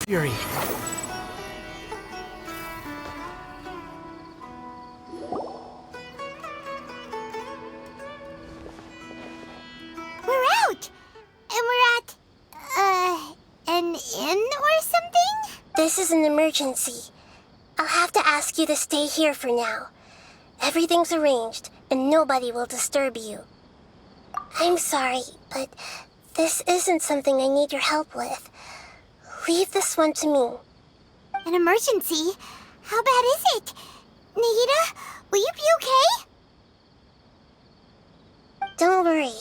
Fury. We're out! And we're at, an inn or something? This is an emergency. I'll have to ask you to stay here for now. Everything's arranged, and nobody will disturb you. I'm sorry, but this isn't something I need your help with. Leave this one to me. An emergency? How bad is it? Nahida, will you be okay? Don't worry.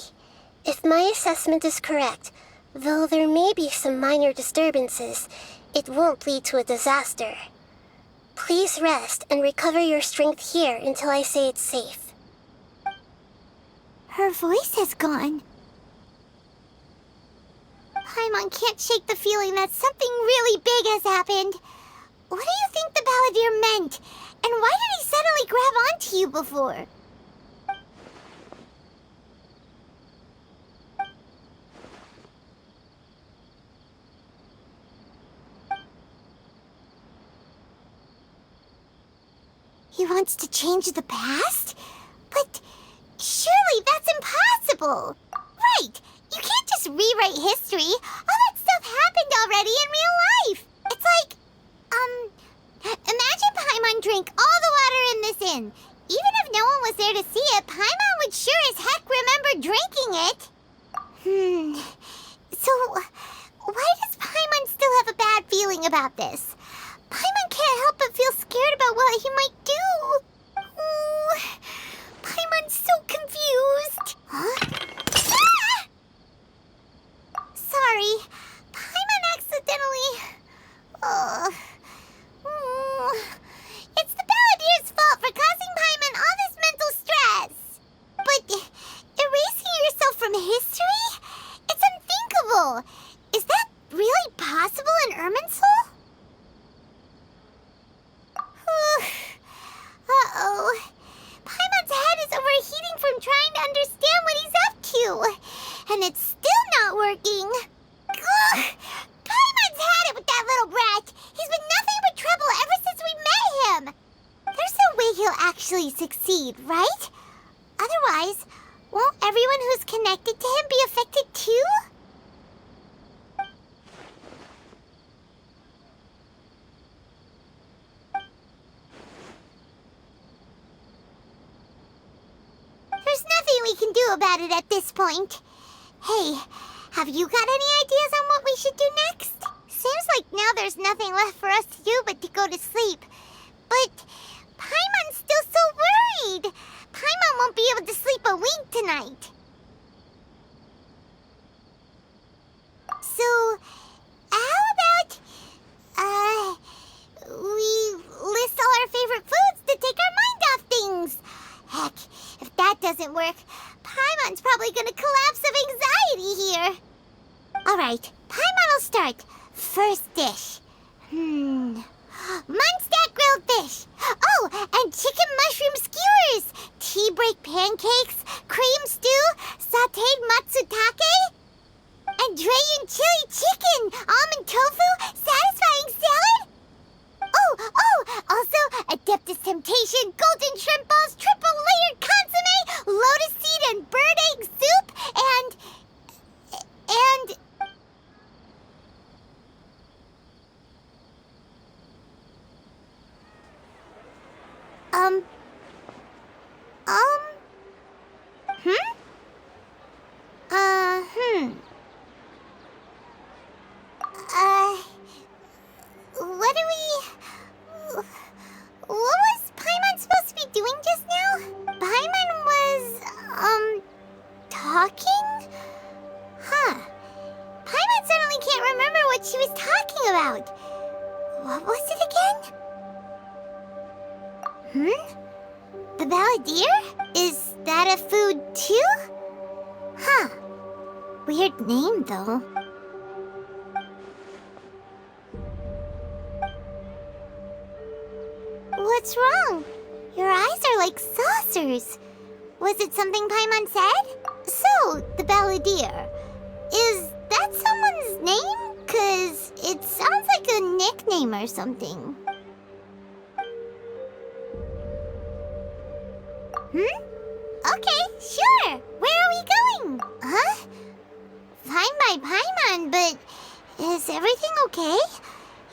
If my assessment is correct, though there may be some minor disturbances, it won't lead to a disaster. Please rest and recover your strength here until I say it's safe. Her voice has gone. Paimon can't shake the feeling that something really big has happened. What do you think the Balladeer meant? And why did he suddenly grab onto you before? He wants to change the past? But surely that's impossible! Right! You can't just rewrite history! All that stuff happened already in real life! It's like, imagine Paimon drank all the water in this inn. Even if no one was there to see it, Paimon would sure as heck remember drinking it. So, why does Paimon still have a bad feeling about this? Paimon can't help but feel scared about what he might do. Ooh, Paimon's so confused. Huh? Ah! Sorry, Paimon accidentally... It's the Balladeer's fault for causing Paimon all this mental stress. But erasing yourself from history? It's unthinkable. Is that really possible in Irminsul? Uh-oh. Paimon's head is overheating from trying to understand what he's up to. And it's still not working. Ugh! Paimon's had it with that little brat. He's been nothing but trouble ever since we met him. There's no way he'll actually succeed, right? Otherwise, won't everyone who's connected to him be affected too? There's nothing we can do about it at this point. Hey, have you got any ideas on what we should do next? Seems like now there's nothing left for us to do but to go to sleep. But Paimon's still so worried. Paimon won't be able to sleep a wink tonight. So, how about, we list all our favorite foods to take our mind off things? Heck, if that doesn't work, Paimon's probably gonna collapse of anxiety here. Alright, Paimon will start. First dish. Munstack grilled fish. Oh, and chicken mushroom skewers. Tea break pancakes, cream stew, sauteed matsutake, and Dragon chili chicken, almond tofu, satisfying salad. Also, Adeptus Temptation, golden shrimp balls, triple layered consomme, lotus seed and bird egg soup, and... What was Paimon supposed to be doing just now? Paimon was, talking? Huh. Paimon suddenly can't remember what she was talking about. What was it again? The Balladeer? Is that a food too? Huh. Weird name, though. What's wrong? Your eyes are like saucers. Was it something Paimon said? So, the Balladeer. Is that someone's name? 'Cause it sounds like a nickname or something. Okay, sure. Where are we going? Huh? Fine by Paimon, but is everything okay?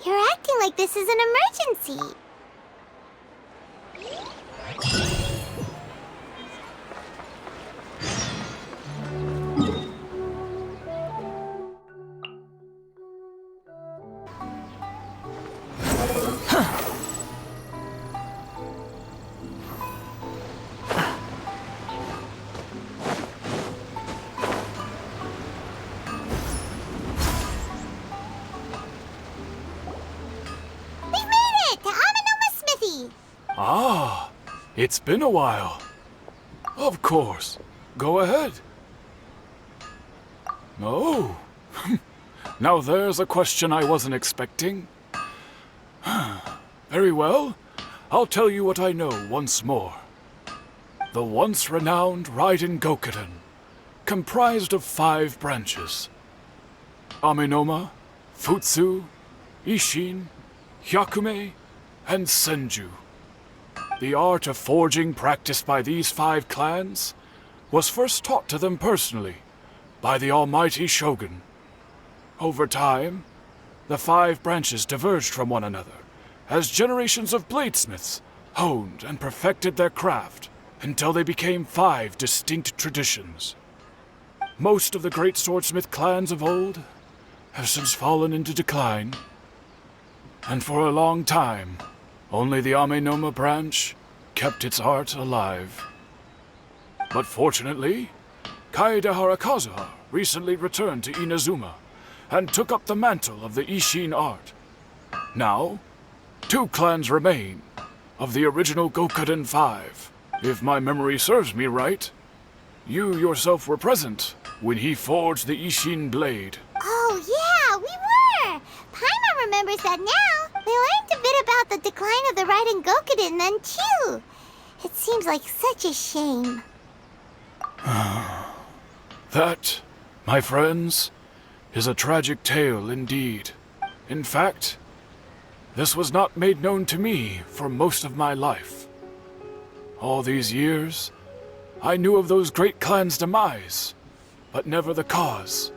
You're acting like this is an emergency. We've made it to Amanoma Smithy. Ah, it's been a while. Of course. Go ahead. Oh. Now there's a question I wasn't expecting. Very well. I'll tell you what I know once more. The once renowned Raiden Gokuden, comprised of 5 branches. Amenoma, Futsu, Ishin, Hyakume, and Senju. The art of forging practiced by these 5 clans was first taught to them personally by the almighty Shogun. Over time, the 5 branches diverged from one another as generations of bladesmiths honed and perfected their craft until they became 5 distinct traditions. Most of the great swordsmith clans of old have since fallen into decline, and for a long time, only the Amenoma branch kept its art alive. But fortunately, Kaedehara Kazuha recently returned to Inazuma and took up the mantle of the Ishin art. Now, 2 clans remain of the original Gokuden 5. If my memory serves me right, you yourself were present when he forged the Ishin blade. Oh, yeah, we were! Paimon remembers that now. We learned a bit about the decline of the Raiden Gokuden then, too. It seems like such a shame. That, my friends, is a tragic tale indeed. In fact, this was not made known to me for most of my life. All these years, I knew of those great clans' demise, but never the cause.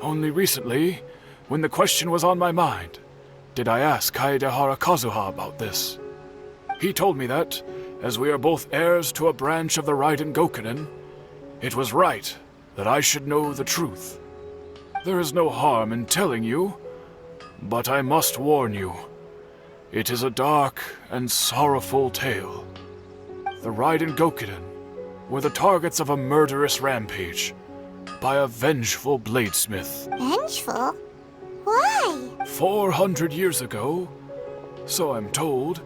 Only recently, when the question was on my mind, did I ask Kaedehara Kazuha about this. He told me that, as we are both heirs to a branch of the Raiden Gokuden, it was right that I should know the truth. There is no harm in telling you, but I must warn you. It is a dark and sorrowful tale. The Raiden Gokuden were the targets of a murderous rampage by a vengeful bladesmith. Vengeful? Why? 400 years ago, so I'm told,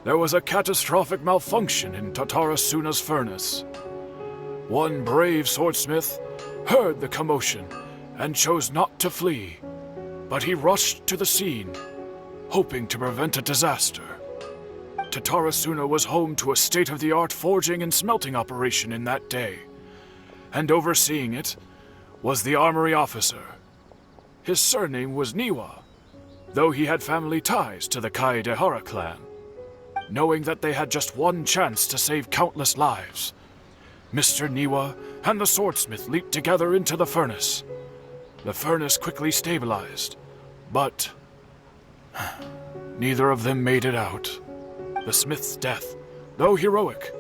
there was a catastrophic malfunction in Tatarasuna's furnace. One brave swordsmith heard the commotion and chose not to flee, but he rushed to the scene, hoping to prevent a disaster. Tatarasuna was home to a state-of-the-art forging and smelting operation in that day, and overseeing it was the armory officer. His surname was Niwa, though he had family ties to the Kaedehara clan. Knowing that they had just one chance to save countless lives, Mr. Niwa and the swordsmith leaped together into the furnace. The furnace quickly stabilized, but neither of them made it out. The smith's death, though heroic,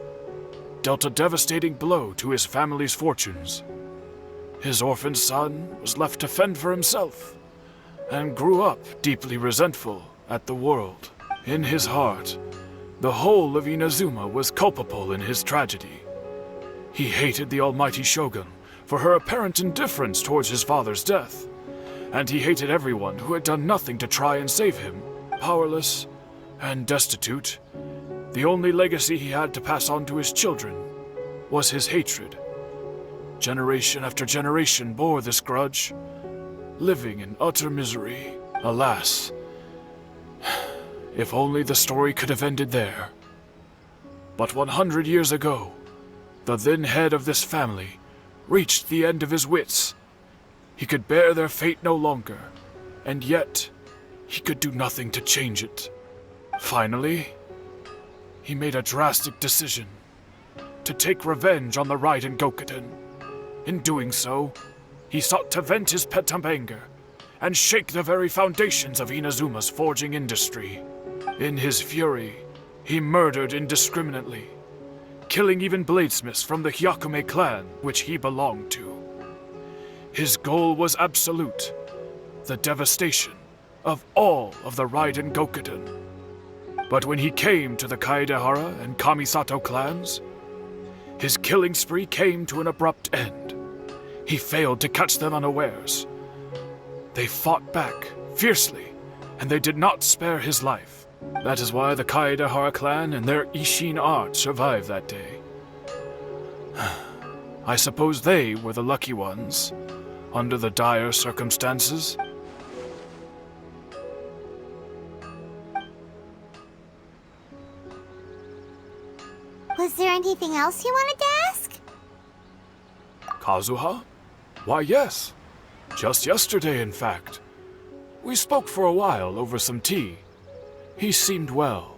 dealt a devastating blow to his family's fortunes. His orphaned son was left to fend for himself, and grew up deeply resentful at the world. In his heart, the whole of Inazuma was culpable in his tragedy. He hated the almighty Shogun for her apparent indifference towards his father's death, and he hated everyone who had done nothing to try and save him. Powerless and destitute, the only legacy he had to pass on to his children was his hatred. Generation after generation bore this grudge, living in utter misery. Alas, if only the story could have ended there. But 100 years ago, the then head of this family reached the end of his wits. He could bear their fate no longer, and yet he could do nothing to change it. Finally, he made a drastic decision to take revenge on the Raiden Gokuden. In doing so, he sought to vent his pent-up anger and shake the very foundations of Inazuma's forging industry. In his fury, he murdered indiscriminately, killing even bladesmiths from the Hyakume clan, which he belonged to. His goal was absolute, the devastation of all of the Raiden Gokuden. But when he came to the Kaedehara and Kamisato clans, his killing spree came to an abrupt end. He failed to catch them unawares. They fought back fiercely, and they did not spare his life. That is why the Kaedehara clan and their Ishin art survived that day. I suppose they were the lucky ones, under the dire circumstances. Was there anything else you wanted to ask? Kazuha? Why, yes. Just yesterday, in fact. We spoke for a while over some tea. He seemed well.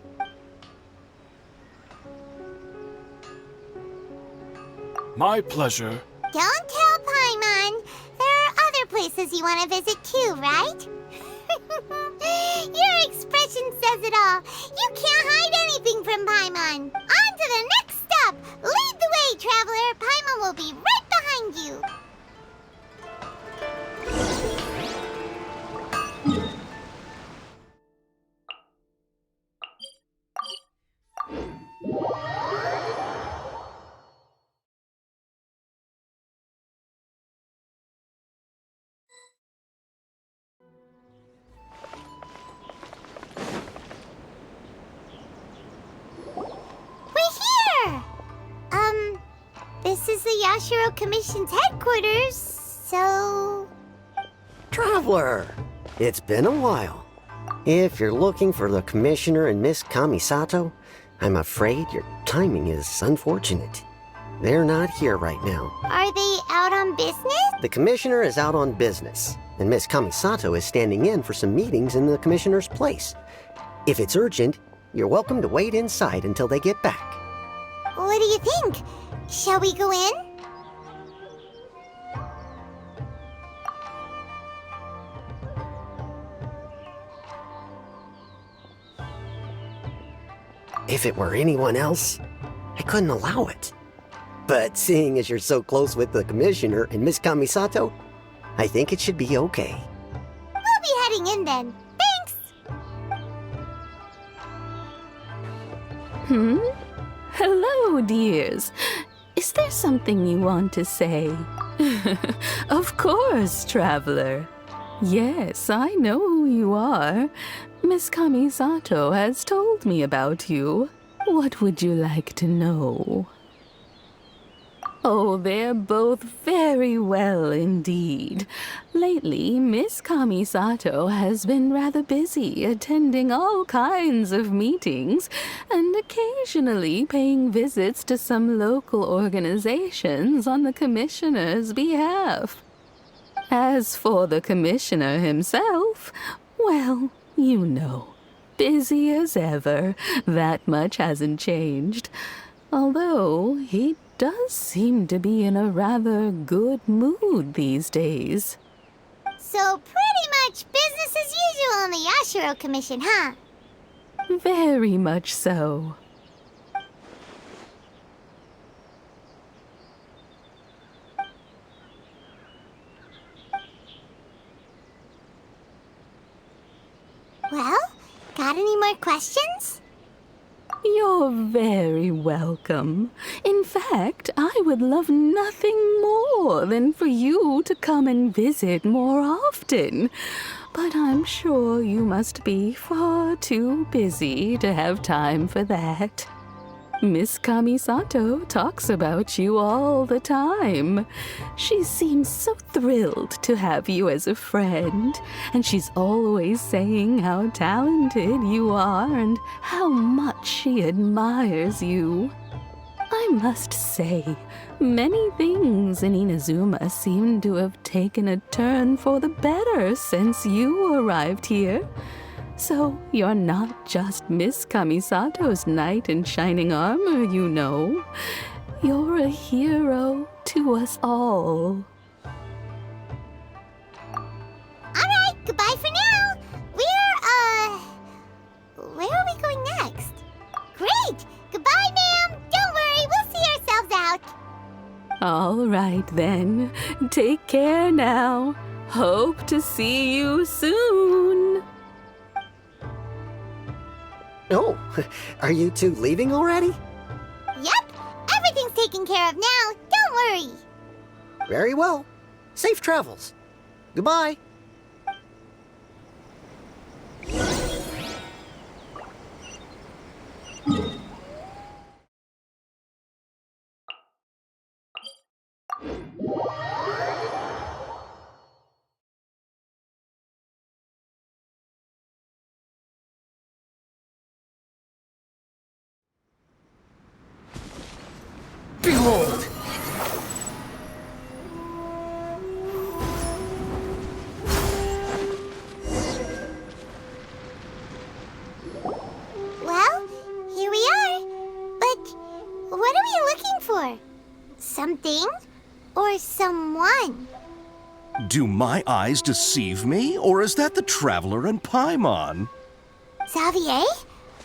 My pleasure. Don't tell Paimon. There are other places you want to visit too, right? Your expression says it all. You can't hide anything from Paimon. On to the next stop. Lead the way, traveler. Paimon will be right behind you. This is the Yashiro Commission's headquarters, so... Traveler, it's been a while. If you're looking for the Commissioner and Miss Kamisato, I'm afraid your timing is unfortunate. They're not here right now. Are they out on business? The Commissioner is out on business, and Miss Kamisato is standing in for some meetings in the Commissioner's place. If it's urgent, you're welcome to wait inside until they get back. What do you think? Shall we go in? If it were anyone else, I couldn't allow it. But seeing as you're so close with the Commissioner and Miss Kamisato, I think it should be okay. We'll be heading in then. Thanks! Hello, dears. Is there something you want to say? Of course, traveler. Yes, I know who you are. Miss Kamisato has told me about you. What would you like to know? Oh, they're both very well indeed. Lately, Miss Kamisato has been rather busy attending all kinds of meetings and occasionally paying visits to some local organizations on the Commissioner's behalf. As for the Commissioner himself, well, you know, busy as ever. That much hasn't changed. Although he does seem to be in a rather good mood these days. So pretty much business as usual in the Yashiro Commission, huh? Very much so. Well, got any more questions? You're very welcome. In fact, I would love nothing more than for you to come and visit more often. But I'm sure you must be far too busy to have time for that. Miss Kamisato talks about you all the time. She seems so thrilled to have you as a friend, and she's always saying how talented you are and how much she admires you. I must say, many things in Inazuma seem to have taken a turn for the better since you arrived here. So you're not just Miss Kamisato's knight in shining armor, you know. You're a hero to us all. Alright, goodbye for now. Where are we going next? Great! Goodbye, ma'am! Don't worry, we'll see ourselves out. All right then. Take care now. Hope to see you soon. Oh, are you two leaving already? Yep, everything's taken care of now. Don't worry. Very well. Safe travels. Goodbye. Behold! Well, here we are. But what are we looking for? Something or someone? Do my eyes deceive me, or is that the Traveler and Paimon? Xavier,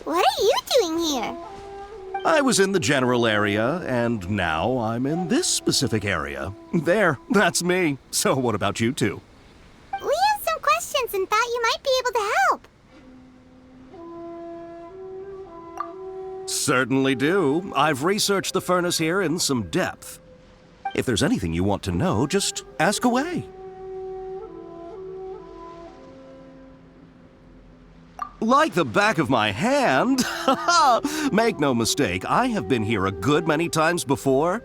what are you doing here? I was in the general area, and now I'm in this specific area. There, that's me. So what about you two? We have some questions and thought you might be able to help. Certainly do. I've researched the furnace here in some depth. If there's anything you want to know, just ask away. Like the back of my hand. Make no mistake, I have been here a good many times before.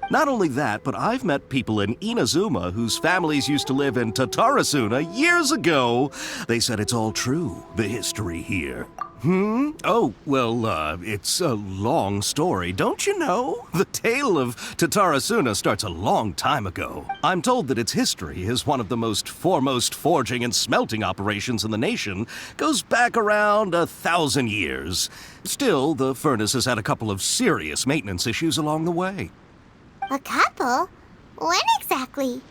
Not only that, but I've met people in Inazuma whose families used to live in Tatarasuna years ago. They said it's all true, the history here. Oh, well, it's a long story, don't you know? The tale of Tatarasuna starts a long time ago. I'm told that its history is one of the most foremost forging and smelting operations in the nation, goes back around 1,000 years. Still, the furnace has had a couple of serious maintenance issues along the way. A couple? When exactly?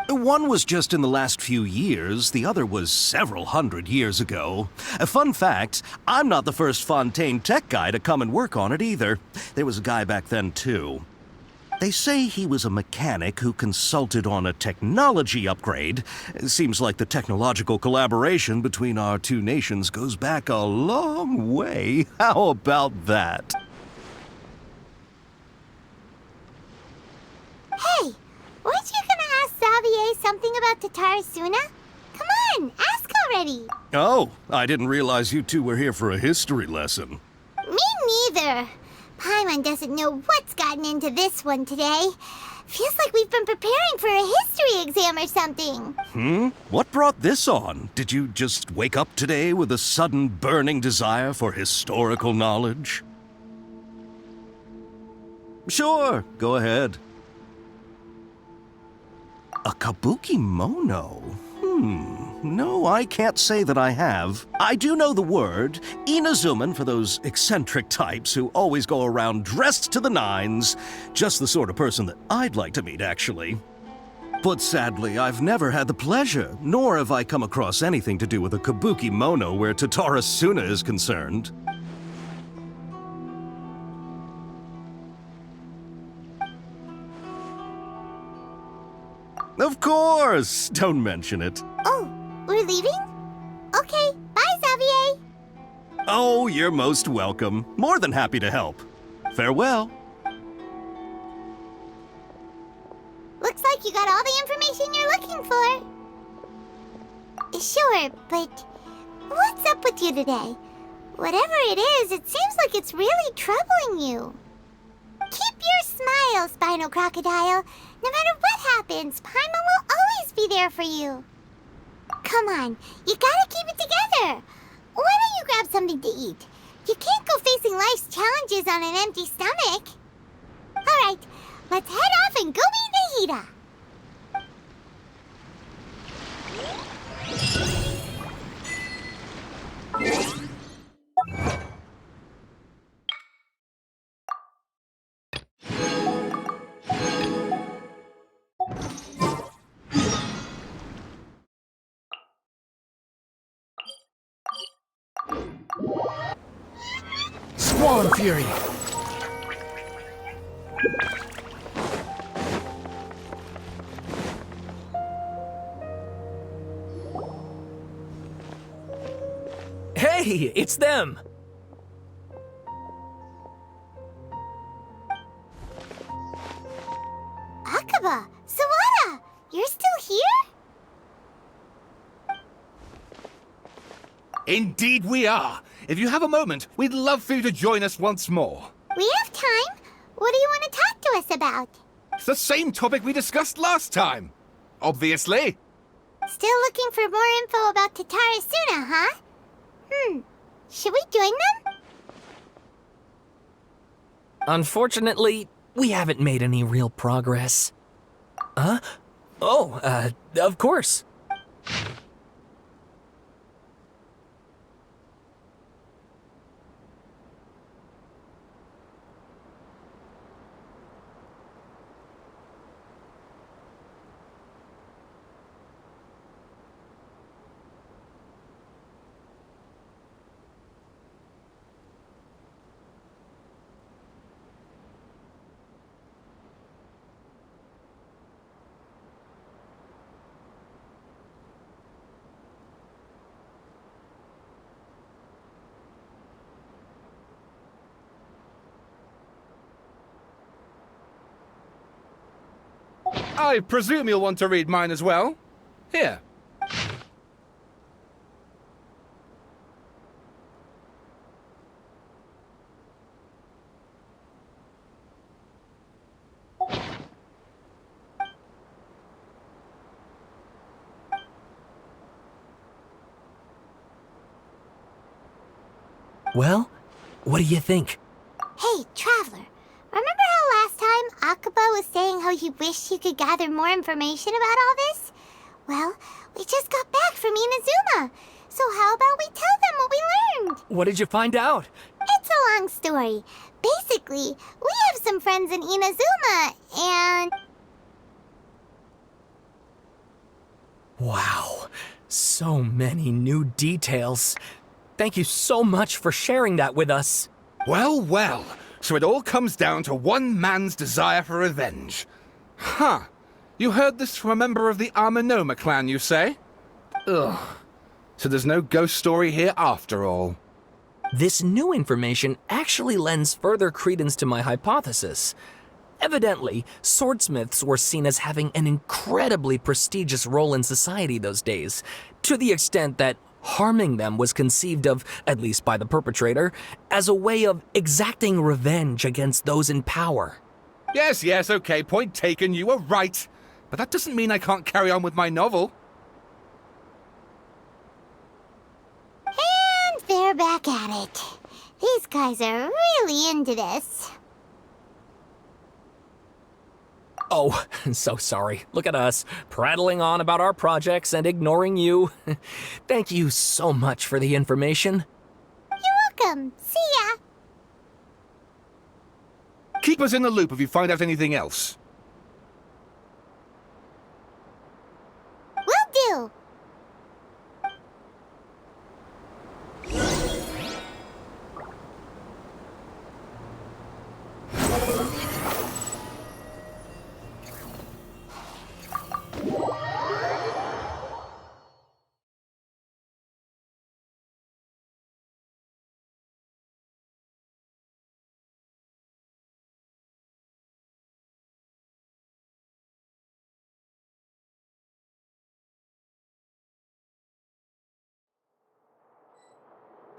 One was just in the last few years, the other was several hundred years ago. A fun fact, I'm not the first Fontaine tech guy to come and work on it either. There was a guy back then too. They say he was a mechanic who consulted on a technology upgrade. It seems like the technological collaboration between our two nations goes back a long way. How about that? Hey, weren't you gonna ask Xavier something about Tatarasuna? Come on, ask already. Oh, I didn't realize you two were here for a history lesson. Me neither. Paimon doesn't know what's gotten into this one today. Feels like we've been preparing for a history exam or something. What brought this on? Did you just wake up today with a sudden burning desire for historical knowledge? Sure, go ahead. A kabuki mono? No, I can't say that I have. I do know the word, Inazuman for those eccentric types who always go around dressed to the nines. Just the sort of person that I'd like to meet, actually. But sadly, I've never had the pleasure, nor have I come across anything to do with a kabuki mono where Tatarasuna is concerned. Of course! Don't mention it. Oh, we're leaving? Okay, bye, Xavier. Oh, you're most welcome. More than happy to help. Farewell. Looks like you got all the information you're looking for. Sure, but what's up with you today? Whatever it is, it seems like it's really troubling you. Keep your smile, Spinal Crocodile. No matter what happens, Paimon will always be there for you. Come on, you gotta keep it together. Why don't you grab something to eat? You can't go facing life's challenges on an empty stomach. Alright, let's head off and go meet Nahida. Squall Fury! Hey, it's them! Akaba, Sawada, you're still here? Indeed we are. If you have a moment, we'd love for you to join us once more. We have time. What do you want to talk to us about? It's the same topic we discussed last time. Obviously. Still looking for more info about Tatarasuna, huh? Should we join them? Unfortunately, we haven't made any real progress. Huh? Oh, of course. I presume you'll want to read mine as well. Here. Well, what do you think? Hey, Traveler. Remember how last time Akaba was saying how he wished he could gather more information about all this? Well, we just got back from Inazuma. So how about we tell them what we learned? What did you find out? It's a long story. Basically, we have some friends in Inazuma, and... Wow, so many new details. Thank you so much for sharing that with us. Well, well. So it all comes down to one man's desire for revenge. Huh. You heard this from a member of the Arminoma clan, you say? Ugh. So there's no ghost story here after all. This new information actually lends further credence to my hypothesis. Evidently, swordsmiths were seen as having an incredibly prestigious role in society those days, to the extent that harming them was conceived of, at least by the perpetrator, as a way of exacting revenge against those in power. Yes, okay, point taken, you were right. But that doesn't mean I can't carry on with my novel. And they're back at it. These guys are really into this. Oh, so sorry. Look at us, prattling on about our projects and ignoring you. Thank you so much for the information. You're welcome. See ya. Keep us in the loop if you find out anything else. Will do.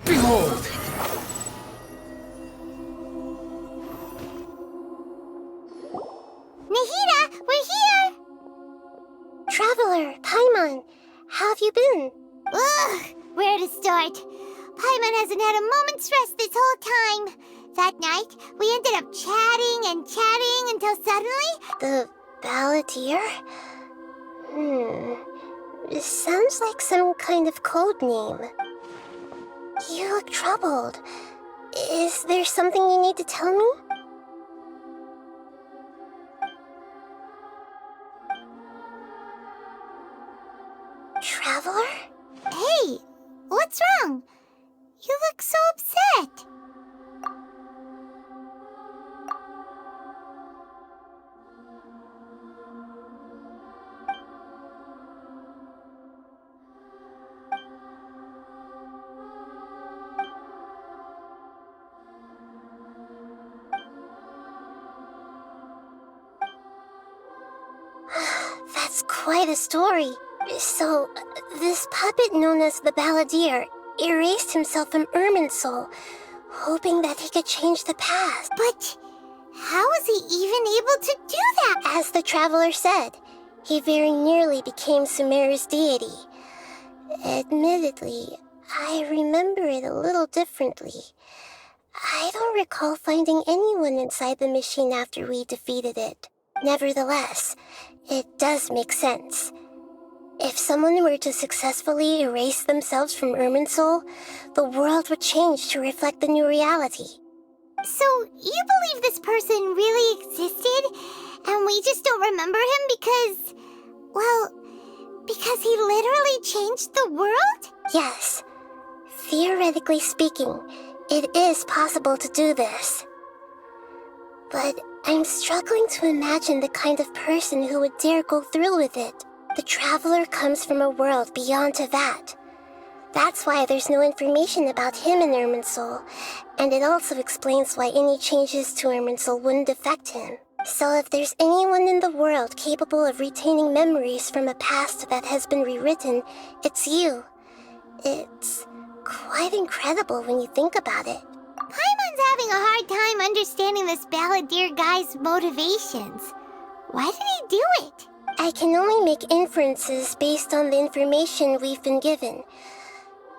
Behold! Nahida, we're here! Traveler, Paimon, how have you been? Ugh, where to start? Paimon hasn't had a moment's rest this whole time. That night, we ended up chatting and chatting until suddenly... The Balladeer? It sounds like some kind of code name. You look troubled. Is there something you need to tell me? Traveler? Hey, what's wrong? You look so upset. That's quite a story. So, this puppet known as the Balladeer erased himself from Irminsul, hoping that he could change the past. But how was he even able to do that? As the Traveler said, he very nearly became Sumeru's deity. Admittedly, I remember it a little differently. I don't recall finding anyone inside the machine after we defeated it. Nevertheless, it does make sense. If someone were to successfully erase themselves from Irminsul, the world would change to reflect the new reality. So, you believe this person really existed, and we just don't remember him because... well, because he literally changed the world? Yes. Theoretically speaking, it is possible to do this. But I'm struggling to imagine the kind of person who would dare go through with it. The Traveler comes from a world beyond to that. That's why there's no information about him in Irminsul, and it also explains why any changes to Irminsul wouldn't affect him. So if there's anyone in the world capable of retaining memories from a past that has been rewritten, it's you. It's quite incredible when you think about it. Paimon's having a hard time understanding this Balladeer guy's motivations. Why did he do it? I can only make inferences based on the information we've been given.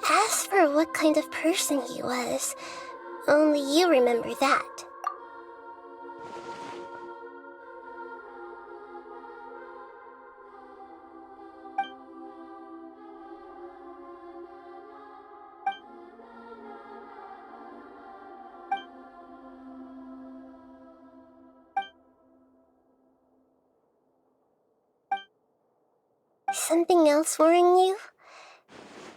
As for what kind of person he was, only you remember that. Something else worrying you?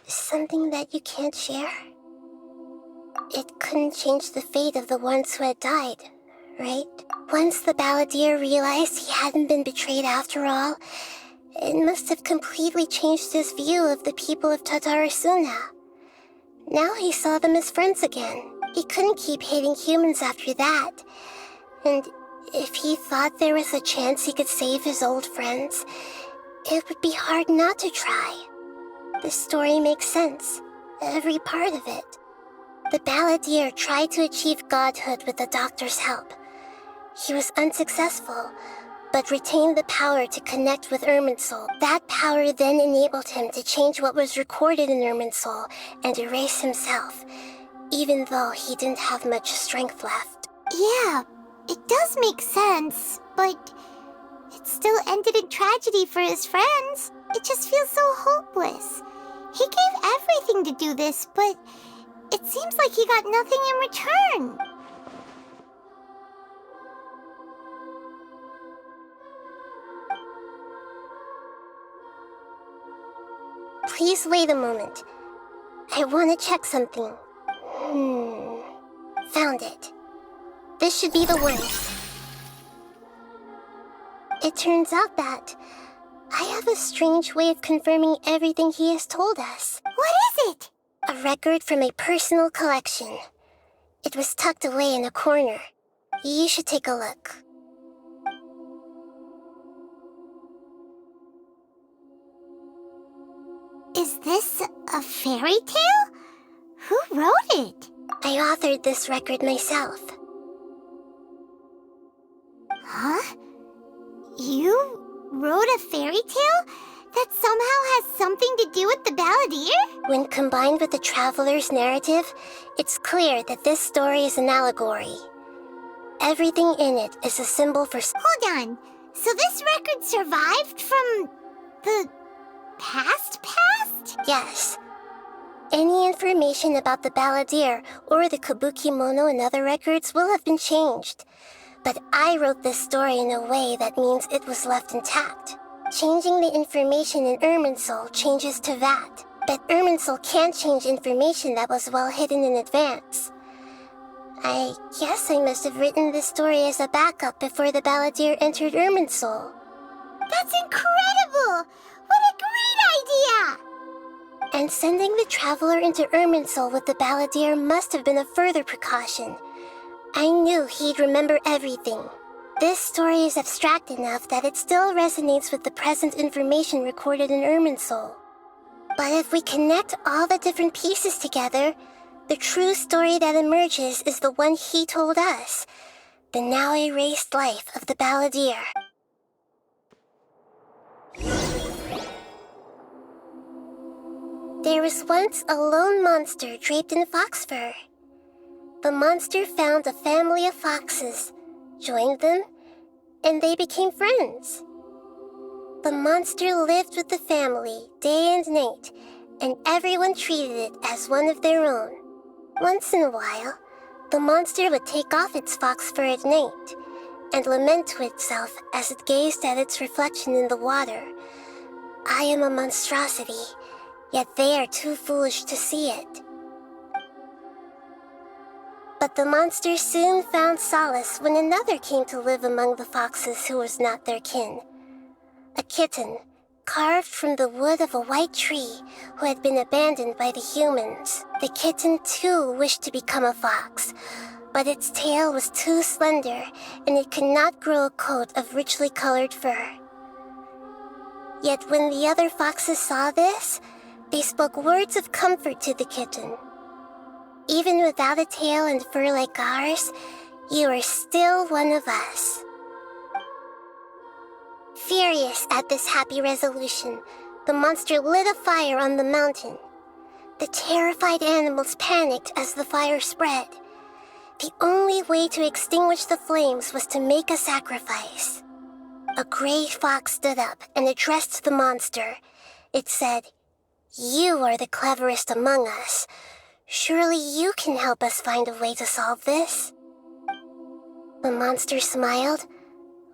Something that you can't share? It couldn't change the fate of the ones who had died, right? Once the Balladeer realized he hadn't been betrayed after all, it must have completely changed his view of the people of Tatarasuna. Now he saw them as friends again. He couldn't keep hating humans after that. And if he thought there was a chance he could save his old friends, it would be hard not to try. The story makes sense, every part of it. The Balladeer tried to achieve godhood with the doctor's help. He was unsuccessful, but retained the power to connect with Irminsul. That power then enabled him to change what was recorded in Irminsul and erase himself, even though he didn't have much strength left. Yeah, it does make sense, but it still ended in tragedy for his friends. It just feels so hopeless. He gave everything to do this, but it seems like he got nothing in return. Please wait a moment. I want to check something. Found it. This should be the one. It turns out that I have a strange way of confirming everything he has told us. What is it? A record from a personal collection. It was tucked away in a corner. You should take a look. Is this a fairy tale? Who wrote it? I authored this record myself. Huh? You wrote a fairy tale? that somehow has something to do with the Balladeer? When combined with the Traveler's narrative, it's clear that this story is an allegory. Everything in it is a symbol for... Hold on. So this record survived from the past? Yes. Any information about the Balladeer or the Kabuki Mono in other records will have been changed. But I wrote this story in a way that means it was left intact. Changing the information in Irminsul changes to that. But Irminsul can't change information that was well hidden in advance. I guess I must have written this story as a backup before the Balladeer entered Irminsul. That's incredible! What a great idea! And sending the Traveler into Irminsul with the Balladeer must have been a further precaution. I knew he'd remember everything. This story is abstract enough that it still resonates with the present information recorded in Irminsul. But if we connect all the different pieces together, the true story that emerges is the one he told us, the now erased life of the Balladeer. There was once a lone monster draped in fox fur. The monster found a family of foxes, joined them, and they became friends. The monster lived with the family day and night, and everyone treated it as one of their own. Once in a while, the monster would take off its fox fur at night and lament to itself as it gazed at its reflection in the water. I am a monstrosity, yet they are too foolish to see it. But the monster soon found solace when another came to live among the foxes who was not their kin. A kitten, carved from the wood of a white tree who had been abandoned by the humans. The kitten too wished to become a fox, but its tail was too slender and it could not grow a coat of richly colored fur. Yet when the other foxes saw this, they spoke words of comfort to the kitten. Even without a tail and fur like ours, you are still one of us. Furious at this happy resolution, the monster lit a fire on the mountain. The terrified animals panicked as the fire spread. The only way to extinguish the flames was to make a sacrifice. A gray fox stood up and addressed the monster. It said, "You are the cleverest among us. Surely you can help us find a way to solve this." The monster smiled,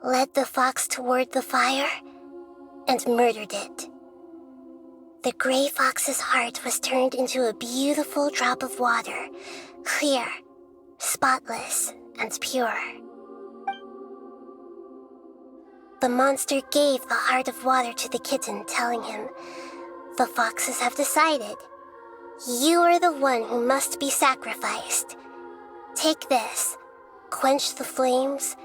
led the fox toward the fire, and murdered it. The gray fox's heart was turned into a beautiful drop of water, clear, spotless, and pure. The monster gave the heart of water to the kitten, telling him, "The foxes have decided. You are the one who must be sacrificed. Take this, quench the flames,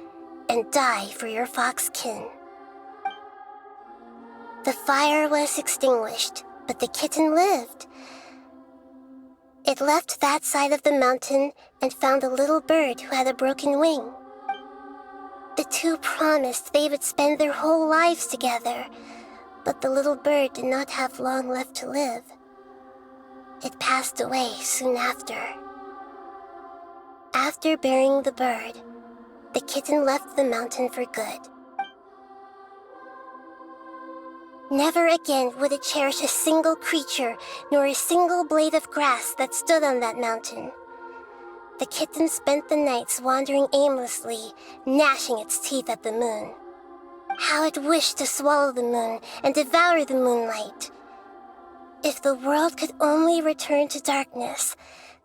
and die for your fox kin." The fire was extinguished, but the kitten lived. It left that side of the mountain and found a little bird who had a broken wing. The two promised they would spend their whole lives together, but the little bird did not have long left to live. It passed away soon after. After burying the bird, the kitten left the mountain for good. Never again would it cherish a single creature nor a single blade of grass that stood on that mountain. The kitten spent the nights wandering aimlessly, gnashing its teeth at the moon. How it wished to swallow the moon and devour the moonlight. If the world could only return to darkness,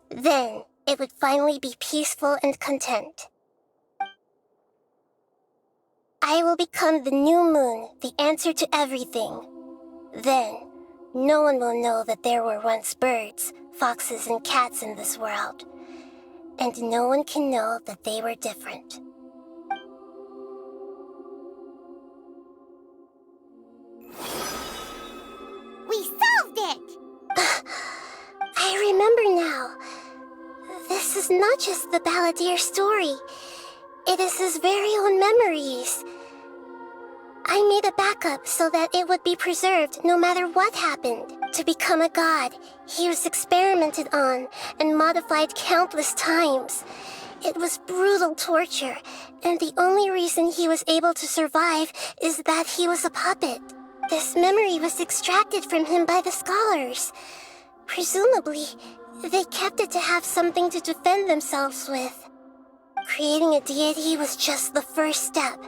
then it would finally be peaceful and content. I will become the new moon, the answer to everything. Then, no one will know that there were once birds, foxes, and cats in this world. And no one can know that they were different. We solved it! I remember now. This is not just the Balladeer story. It is his very own memories. I made a backup so that it would be preserved no matter what happened. To become a god, he was experimented on and modified countless times. It was brutal torture, and the only reason he was able to survive is that he was a puppet. This memory was extracted from him by the scholars. Presumably, they kept it to have something to defend themselves with. Creating a deity was just the first step.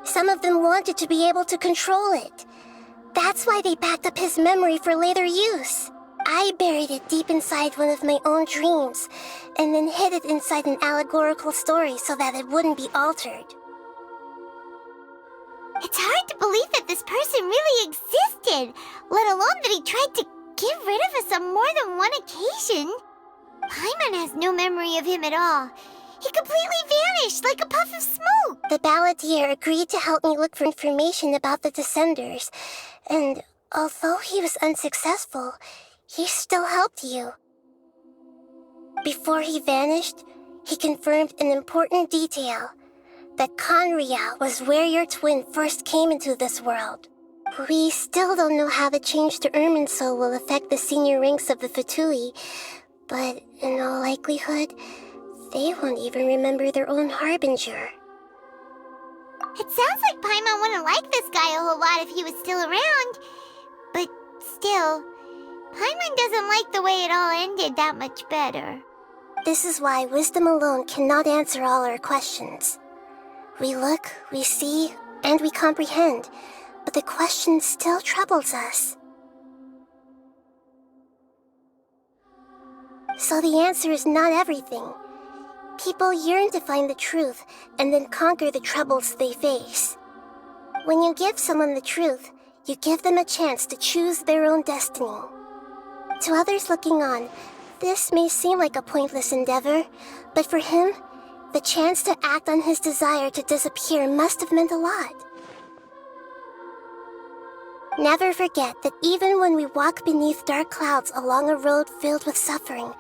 Some of them wanted to be able to control it. That's why they backed up his memory for later use. I buried it deep inside one of my own dreams, and then hid it inside an allegorical story so that it wouldn't be altered. It's hard to believe that this person really existed, let alone that he tried to get rid of us on more than one occasion. Paimon has no memory of him at all. He completely vanished like a puff of smoke. The balladeer agreed to help me look for information about the Descenders, and although he was unsuccessful, he still helped you. Before he vanished, he confirmed an important detail, that Conria was where your twin first came into this world. We still don't know how the change to Irminsul will affect the senior ranks of the Fatui, but in all likelihood, they won't even remember their own Harbinger. It sounds like Paimon wouldn't like this guy a whole lot if he was still around. But still, Paimon doesn't like the way it all ended that much better. This is why wisdom alone cannot answer all our questions. We look, we see, and we comprehend, but the question still troubles us. So the answer is not everything. People yearn to find the truth and then conquer the troubles they face. When you give someone the truth, you give them a chance to choose their own destiny. To others looking on, this may seem like a pointless endeavor, but for him, the chance to act on his desire to disappear must have meant a lot. Never forget that even when we walk beneath dark clouds along a road filled with suffering,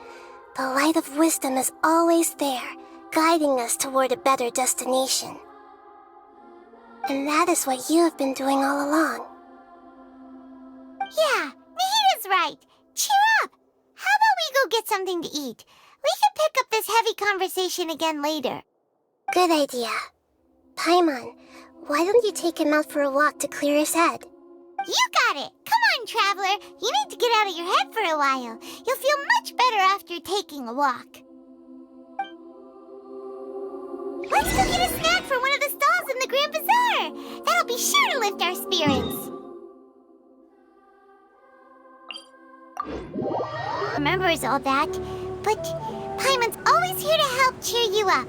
the light of wisdom is always there, guiding us toward a better destination. And that is what you have been doing all along. Yeah, Nahita's right. Cheer up! How about we go get something to eat? We can pick up this heavy conversation again later. Good idea. Paimon, why don't you take him out for a walk to clear his head? You got it! Come on, Traveler! You need to get out of your head for a while. You'll feel much better after taking a walk. Let's go get a snack from one of the stalls in the Grand Bazaar! That'll be sure to lift our spirits. Remembers all that, but Paimon's always here to help cheer you up.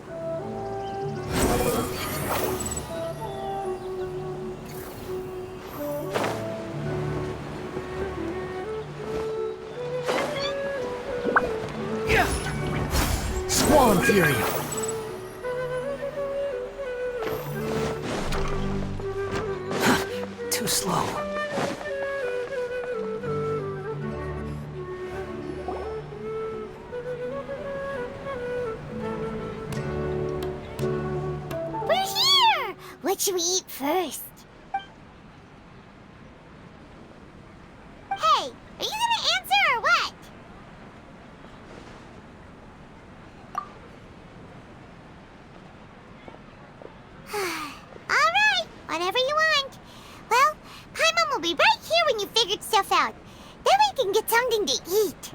Squall Fury! Too slow. We're here! What should we eat first? Hey, are you gonna answer or what? Alright, whatever you want. Well, Paimon will be right here when you figured stuff out. Then we can get something to eat.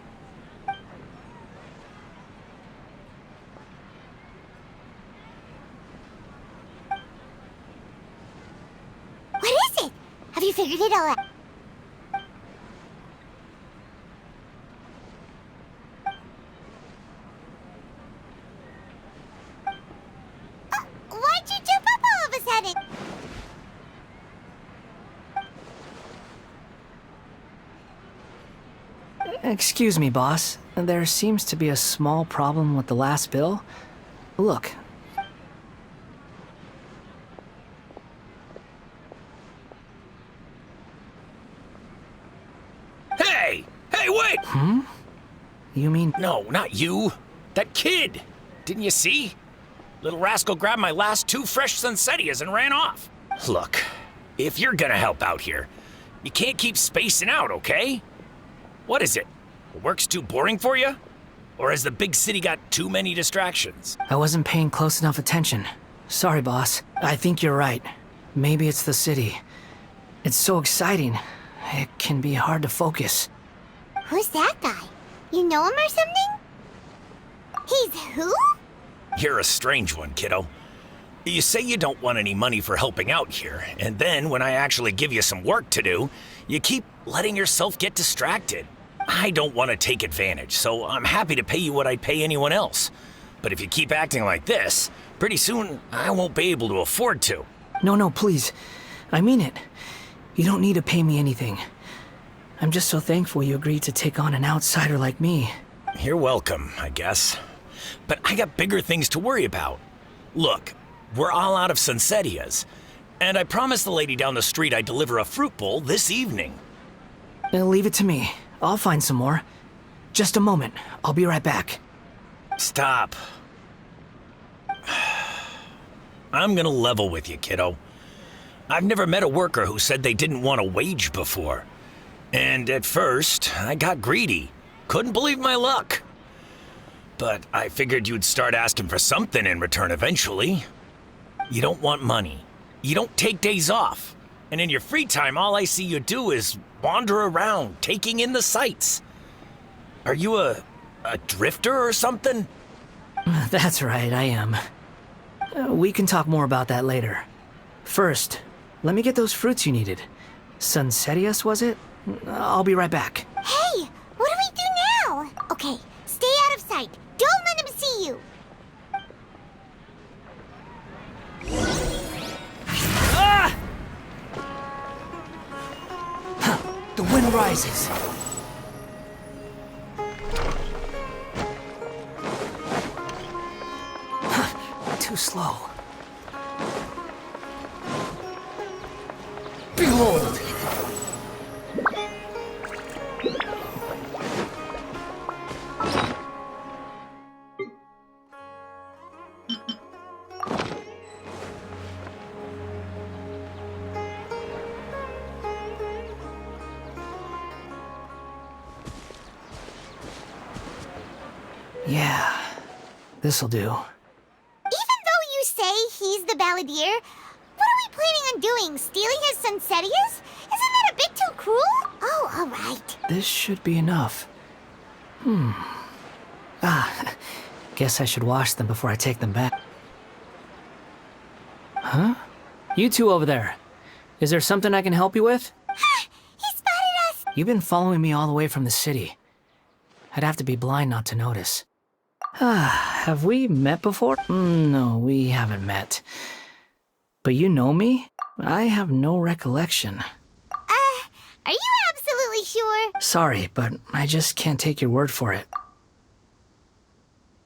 What is it? Have you figured it all out? Why'd you jump up all of a sudden? Excuse me, boss. There seems to be a small problem with the last bill. Look. Hey! Hey, wait! You mean... No, not you. That kid. Didn't you see? Little rascal grabbed my last 2 fresh Sunsettias and ran off. Look, if you're gonna help out here, you can't keep spacing out, okay? What is it? Work's too boring for you? Or has the big city got too many distractions? I wasn't paying close enough attention. Sorry, boss. I think you're right. Maybe it's the city. It's so exciting. It can be hard to focus. Who's that guy? You know him or something? He's who? You're a strange one, kiddo. You say you don't want any money for helping out here, and then when I actually give you some work to do, you keep letting yourself get distracted. I don't want to take advantage, so I'm happy to pay you what I'd pay anyone else. But if you keep acting like this, pretty soon I won't be able to afford to. No, please. I mean it. You don't need to pay me anything. I'm just so thankful you agreed to take on an outsider like me. You're welcome, I guess. But I got bigger things to worry about. Look, we're all out of Sunsetias, and I promised the lady down the street I'd deliver a fruit bowl this evening. Leave it to me. I'll find some more. Just a moment. I'll be right back. Stop. I'm gonna level with you, kiddo. I've never met a worker who said they didn't want a wage before. And at first, I got greedy. Couldn't believe my luck. But I figured you'd start asking for something in return eventually. You don't want money. You don't take days off. And in your free time, all I see you do is wander around, taking in the sights. Are you a drifter or something? That's right, I am. We can talk more about that later. First, let me get those fruits you needed. Sunsetias, was it? I'll be right back. Hey, what do we do now? Okay, stay out of sight. Don't let him see you. The wind rises. Too slow. Behold! Yeah, this'll do. Even though you say he's the balladeer, what are we planning on doing? Stealing his Sunsetias? Isn't that a bit too cruel? Oh, alright. This should be enough. Guess I should wash them before I take them back. Huh? You two over there. Is there something I can help you with? He spotted us! You've been following me all the way from the city. I'd have to be blind not to notice. Have we met before? No, we haven't met. But you know me? I have no recollection. Are you absolutely sure? Sorry, but I just can't take your word for it.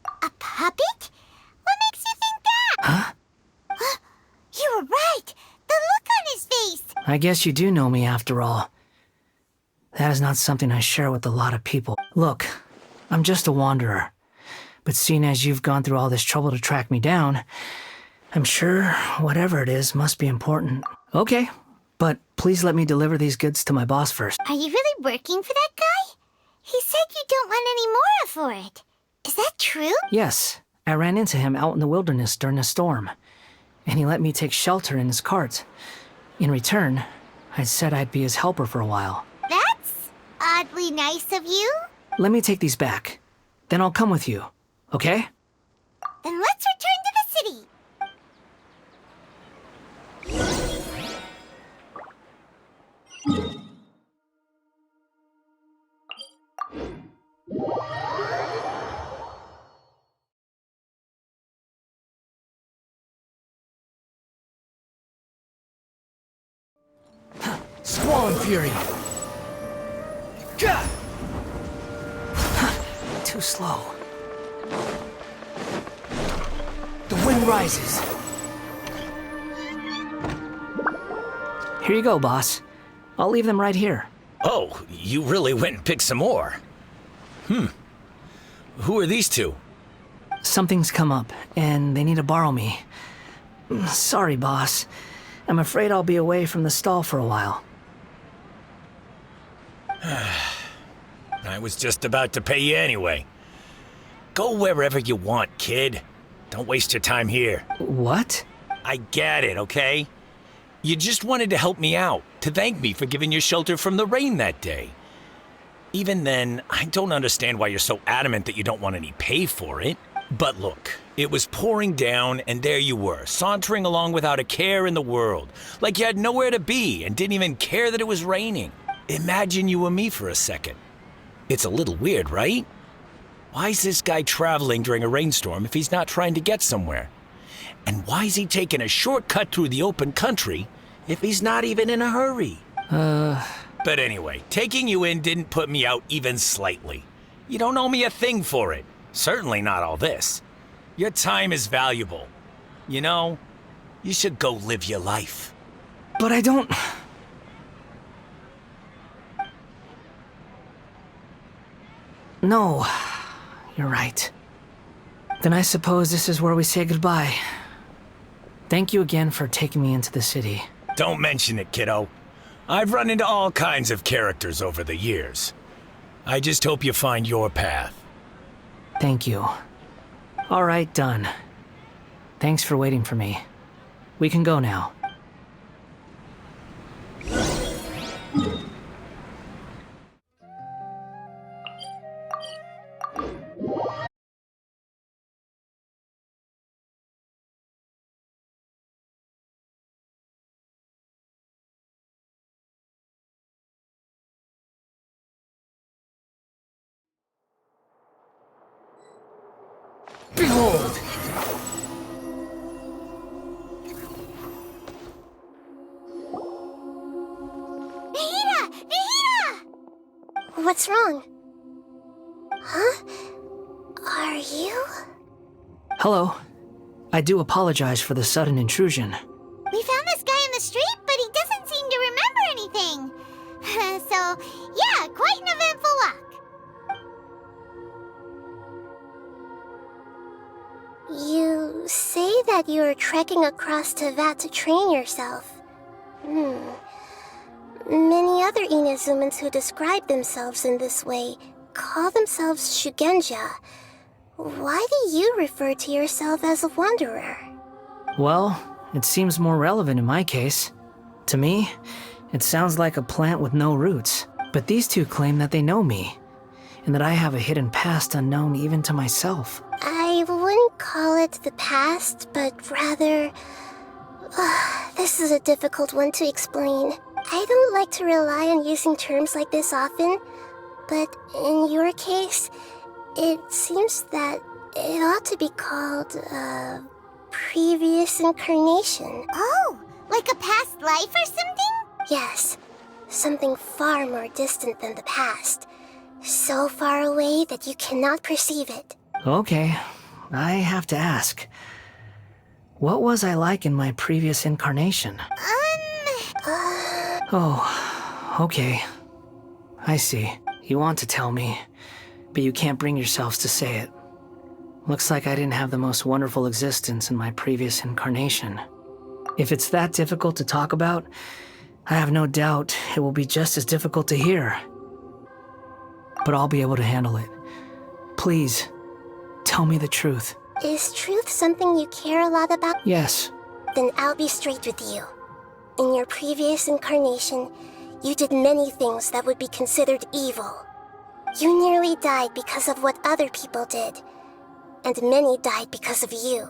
A puppet? What makes you think that? Huh? You were right! The look on his face! I guess you do know me after all. That is not something I share with a lot of people. Look, I'm just a wanderer. But seeing as you've gone through all this trouble to track me down, I'm sure whatever it is must be important. Okay, but please let me deliver these goods to my boss first. Are you really working for that guy? He said you don't want any more for it. Is that true? Yes, I ran into him out in the wilderness during a storm, and he let me take shelter in his cart. In return, I said I'd be his helper for a while. That's oddly nice of you. Let me take these back. Then I'll come with you, okay? Then let's return to the city. Squall and Fury! Gah! Too slow. The wind rises. Here you go, boss. I'll leave them right here. Oh, you really went and picked some more. Who are these two? Something's come up, and they need to borrow me. Sorry, boss. I'm afraid I'll be away from the stall for a while. I was just about to pay you anyway. Go wherever you want, kid. Don't waste your time here. What? I get it, okay? You just wanted to help me out, to thank me for giving you shelter from the rain that day. Even then, I don't understand why you're so adamant that you don't want any pay for it. But look, it was pouring down, and there you were, sauntering along without a care in the world, like you had nowhere to be and didn't even care that it was raining. Imagine you were me for a second. It's a little weird, right? Why is this guy traveling during a rainstorm if he's not trying to get somewhere? And why is he taking a shortcut through the open country if he's not even in a hurry? But anyway, taking you in didn't put me out even slightly. You don't owe me a thing for it. Certainly not all this. Your time is valuable. You know, you should go live your life. But I don't... No, you're right. Then I suppose this is where we say goodbye. Thank you again for taking me into the city. Don't mention it, kiddo. I've run into all kinds of characters over the years. I just hope you find your path. Thank you. All right, done. Thanks for waiting for me. We can go now. Behold! Nahida! What's wrong? Huh? Are you? Hello. I do apologize for the sudden intrusion. We found this guy in the street, but he doesn't seem to remember anything. So, yeah, quite an eventful walk. You say that you're trekking across Tevat to train yourself. Many other Inazumans who describe themselves in this way call themselves Shugenja. Why do you refer to yourself as a wanderer? Well, it seems more relevant in my case. To me, it sounds like a plant with no roots. But these two claim that they know me, and that I have a hidden past unknown even to myself. I wouldn't call it the past, but rather... this is a difficult one to explain. I don't like to rely on using terms like this often, but in your case, it seems that it ought to be called a previous incarnation. Oh, like a past life or something? Yes, something far more distant than the past. So far away that you cannot perceive it. Okay, I have to ask. What was I like in my previous incarnation? Oh, okay. I see. You want to tell me, but you can't bring yourselves to say it. Looks like I didn't have the most wonderful existence in my previous incarnation. If it's that difficult to talk about, I have no doubt it will be just as difficult to hear. But I'll be able to handle it. Please, tell me the truth. Is truth something you care a lot about? Yes. Then I'll be straight with you. In your previous incarnation, you did many things that would be considered evil. You nearly died because of what other people did, and many died because of you.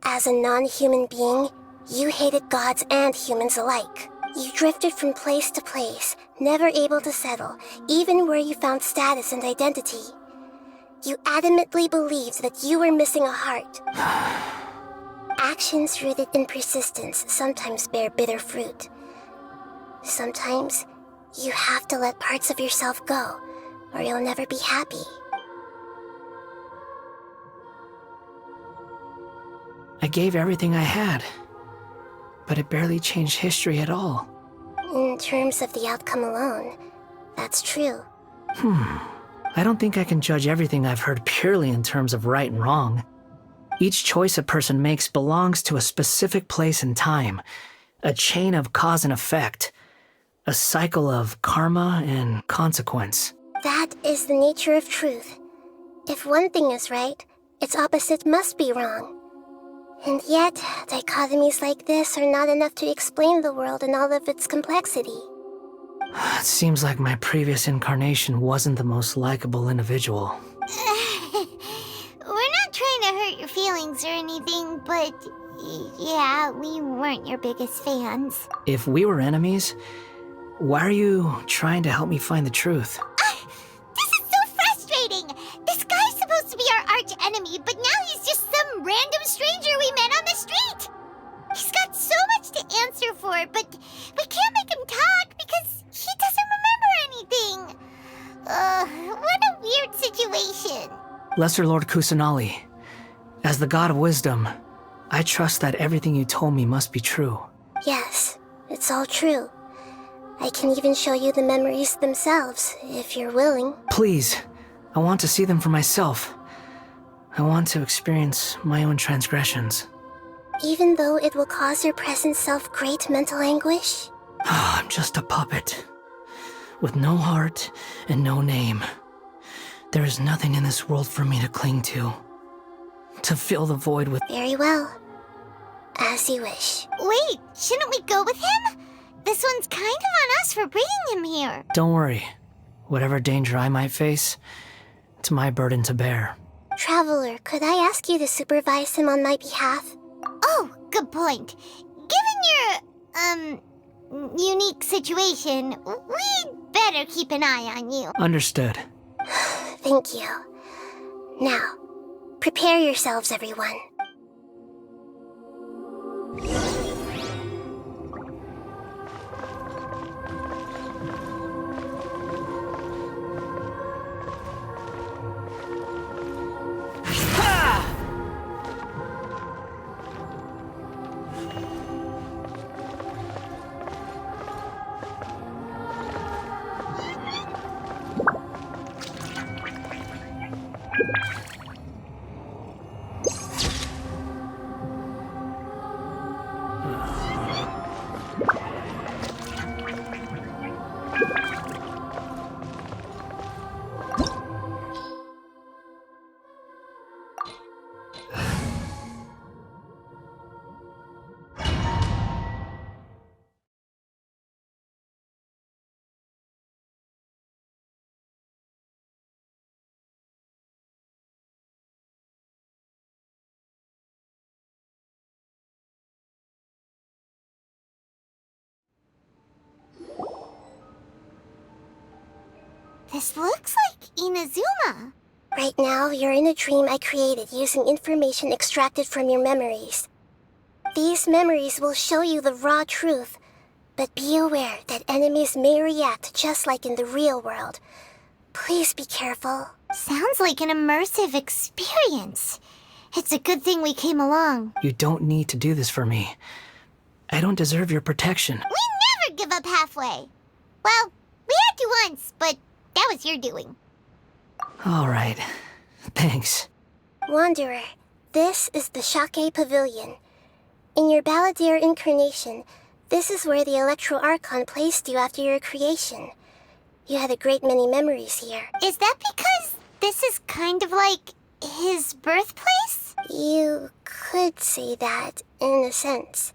As a non-human being, you hated gods and humans alike. You drifted from place to place, never able to settle, even where you found status and identity. You adamantly believed that you were missing a heart. Actions rooted in persistence sometimes bear bitter fruit. Sometimes, you have to let parts of yourself go, or you'll never be happy. I gave everything I had, but it barely changed history at all. In terms of the outcome alone, that's true. I don't think I can judge everything I've heard purely in terms of right and wrong. Each choice a person makes belongs to a specific place and time, a chain of cause and effect, a cycle of karma and consequence. That is the nature of truth. If one thing is right, its opposite must be wrong. And yet, dichotomies like this are not enough to explain the world in all of its complexity. It seems like my previous incarnation wasn't the most likable individual. We're not trying to hurt your feelings or anything, but yeah, we weren't your biggest fans. If we were enemies, why are you trying to help me find the truth? This is so frustrating! This guy's supposed to be our arch enemy, but now he's just some random stranger we met on the street! He's got so much to answer for, but we can't make him talk because he doesn't remember anything. What a weird situation. Lesser Lord Kusanali, as the god of wisdom, I trust that everything you told me must be true. Yes, it's all true. I can even show you the memories themselves, if you're willing. Please, I want to see them for myself. I want to experience my own transgressions. Even though it will cause your present self great mental anguish? I'm just a puppet, with no heart and no name. There is nothing in this world for me to cling to fill the void with. Very well. As you wish. Wait, shouldn't we go with him? This one's kind of on us for bringing him here. Don't worry. Whatever danger I might face, it's my burden to bear. Traveler, could I ask you to supervise him on my behalf? Oh, good point. Given your, unique situation, we'd better keep an eye on you. Understood. Thank you. Now, prepare yourselves, everyone. This looks like Inazuma. Right now, you're in a dream I created using information extracted from your memories. These memories will show you the raw truth, but be aware that enemies may react just like in the real world. Please be careful. Sounds like an immersive experience. It's a good thing we came along. You don't need to do this for me. I don't deserve your protection. We never give up halfway. Well, we had to once, but that was your doing. All right. Thanks. Wanderer, this is the Shake Pavilion. In your Balladeer incarnation, this is where the Electro Archon placed you after your creation. You had a great many memories here. Is that because this is kind of like his birthplace? You could say that, in a sense.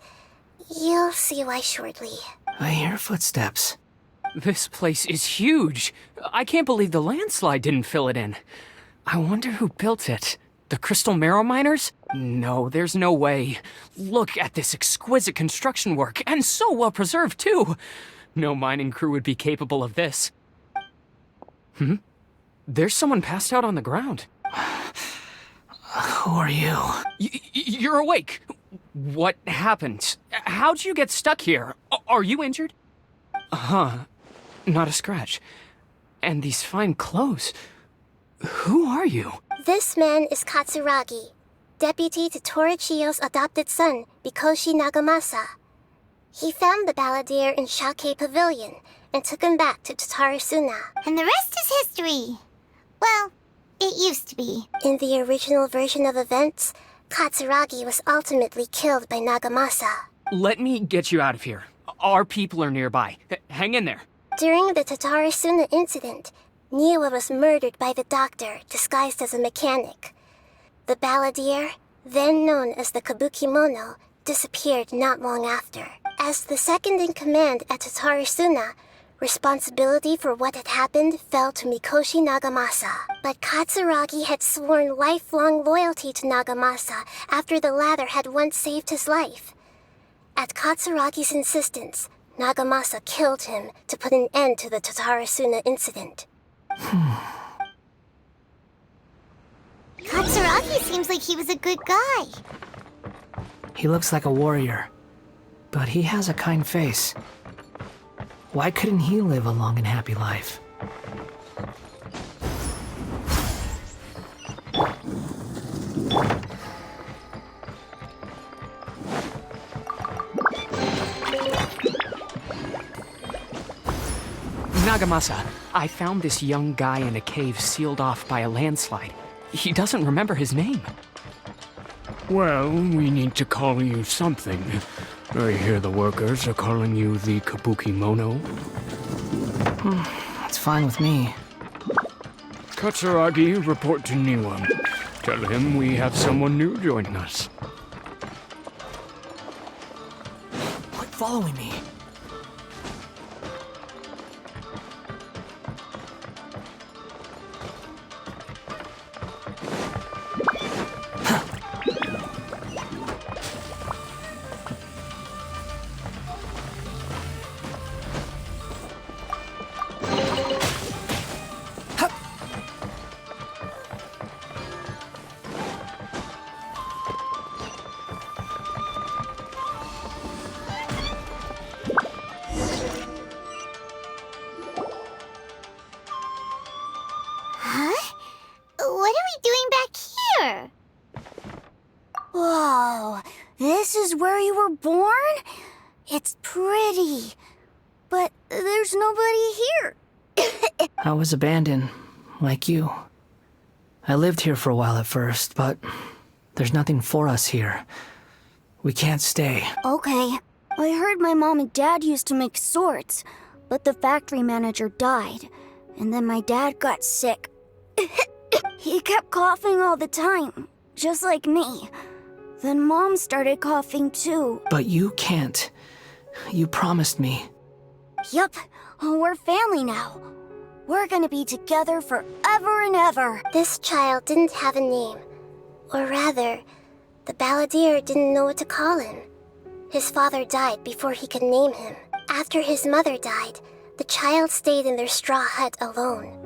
You'll see why shortly. I hear footsteps. This place is huge. I can't believe the landslide didn't fill it in. I wonder who built it. The Crystal Marrow Miners? No, there's no way. Look at this exquisite construction work, and so well preserved, too. No mining crew would be capable of this. There's someone passed out on the ground. Who are you? You're awake. What happened? How'd you get stuck here? Are you injured? Not a scratch. And these fine clothes. Who are you? This man is Katsuragi, deputy to Torichiyo's adopted son, Mikoshi Nagamasa. He found the Balladeer in Shake Pavilion and took him back to Tatarasuna. And the rest is history. Well, it used to be. In the original version of events, Katsuragi was ultimately killed by Nagamasa. Let me get you out of here. Our people are nearby. Hang in there. During the Tatarasuna incident, Niwa was murdered by the doctor disguised as a mechanic. The balladeer, then known as the Kabukimono, disappeared not long after. As the second in command at Tatarasuna, responsibility for what had happened fell to Mikoshi Nagamasa. But Katsuragi had sworn lifelong loyalty to Nagamasa after the latter had once saved his life. At Katsuragi's insistence, Nagamasa killed him to put an end to the Tatarasuna incident. Katsuragi seems like he was a good guy. He looks like a warrior, but he has a kind face. Why couldn't he live a long and happy life? Nagamasa, I found this young guy in a cave sealed off by a landslide. He doesn't remember his name. Well, we need to call you something. I hear the workers are calling you the Kabukimono. It's fine with me. Katsuragi, report to Niwa. Tell him we have someone new joining us. Quit following me. Whoa, this is where you were born? It's pretty, but there's nobody here. I was abandoned, like you. I lived here for a while at first, but there's nothing for us here. We can't stay. Okay, I heard my mom and dad used to make swords, but the factory manager died, and then my dad got sick. He kept coughing all the time, just like me. Then Mom started coughing too. But you can't. You promised me. Yup, we're family now. We're gonna be together forever and ever. This child didn't have a name. Or rather, the balladeer didn't know what to call him. His father died before he could name him. After his mother died, the child stayed in their straw hut alone.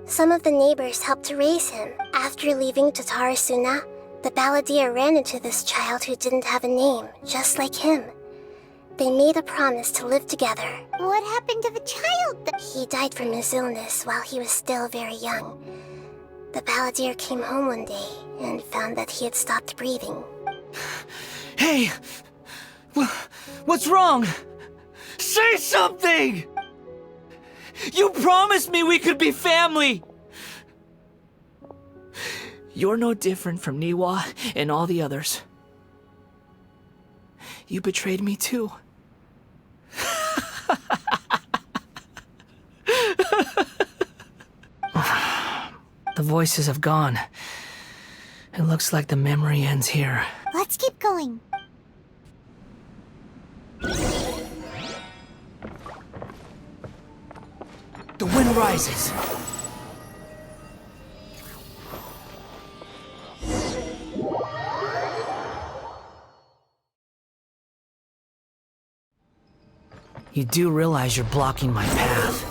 Some of the neighbors helped to raise him. After leaving Tatarasuna, the balladeer ran into this child who didn't have a name, just like him. They made a promise to live together. What happened to the child? He died from his illness while he was still very young. The balladeer came home one day and found that he had stopped breathing. Hey! What's wrong? Say something! You promised me we could be family! You're no different from Niwa and all the others. You betrayed me too. The voices have gone. It looks like the memory ends here. Let's keep going. The wind rises. You do realize you're blocking my path.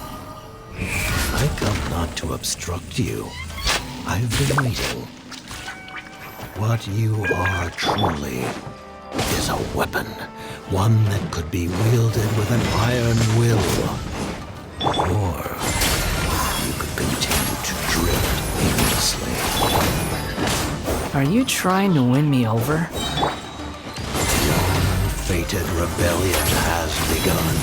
I come not to obstruct you. I've been waiting. What you are truly is a weapon. One that could be wielded with an iron will. Or you could continue to drift aimlessly. Are you trying to win me over? Your fated rebellion has begun.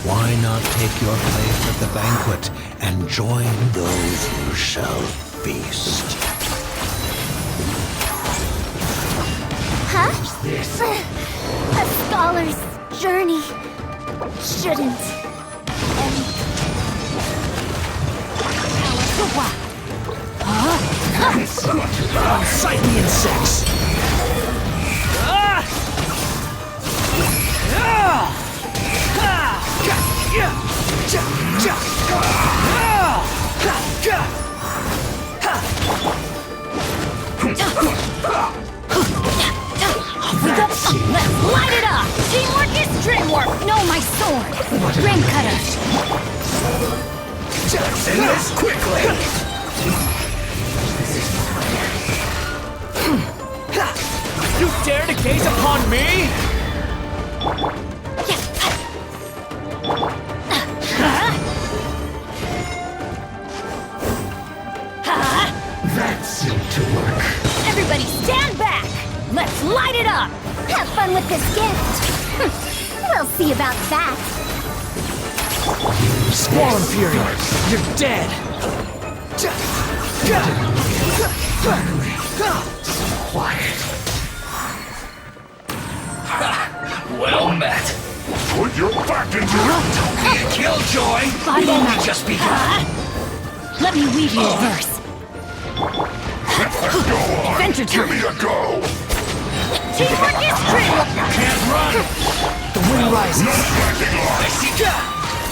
Why not take your place at the banquet and join those who shall feast? hero's journey shouldn't end. Unsightly insects! Let's light it up! Teamwork is dreamwork! No, my sword! Ring cutter! End this quickly! You dare to gaze upon me? That seemed to work. Everybody stand back! Let's light it up! Have fun with this gift! We'll see about that. Squall and Fury, you're dead! Quiet. Well met. Put your back into it. Don't be a killjoy. Body We've only mount. just begun. Let me weave you a verse. Go on. Adventure Give time! me a go. Teamwork is dreamwork! Can't run. The wind rises. No backing off. I see ya.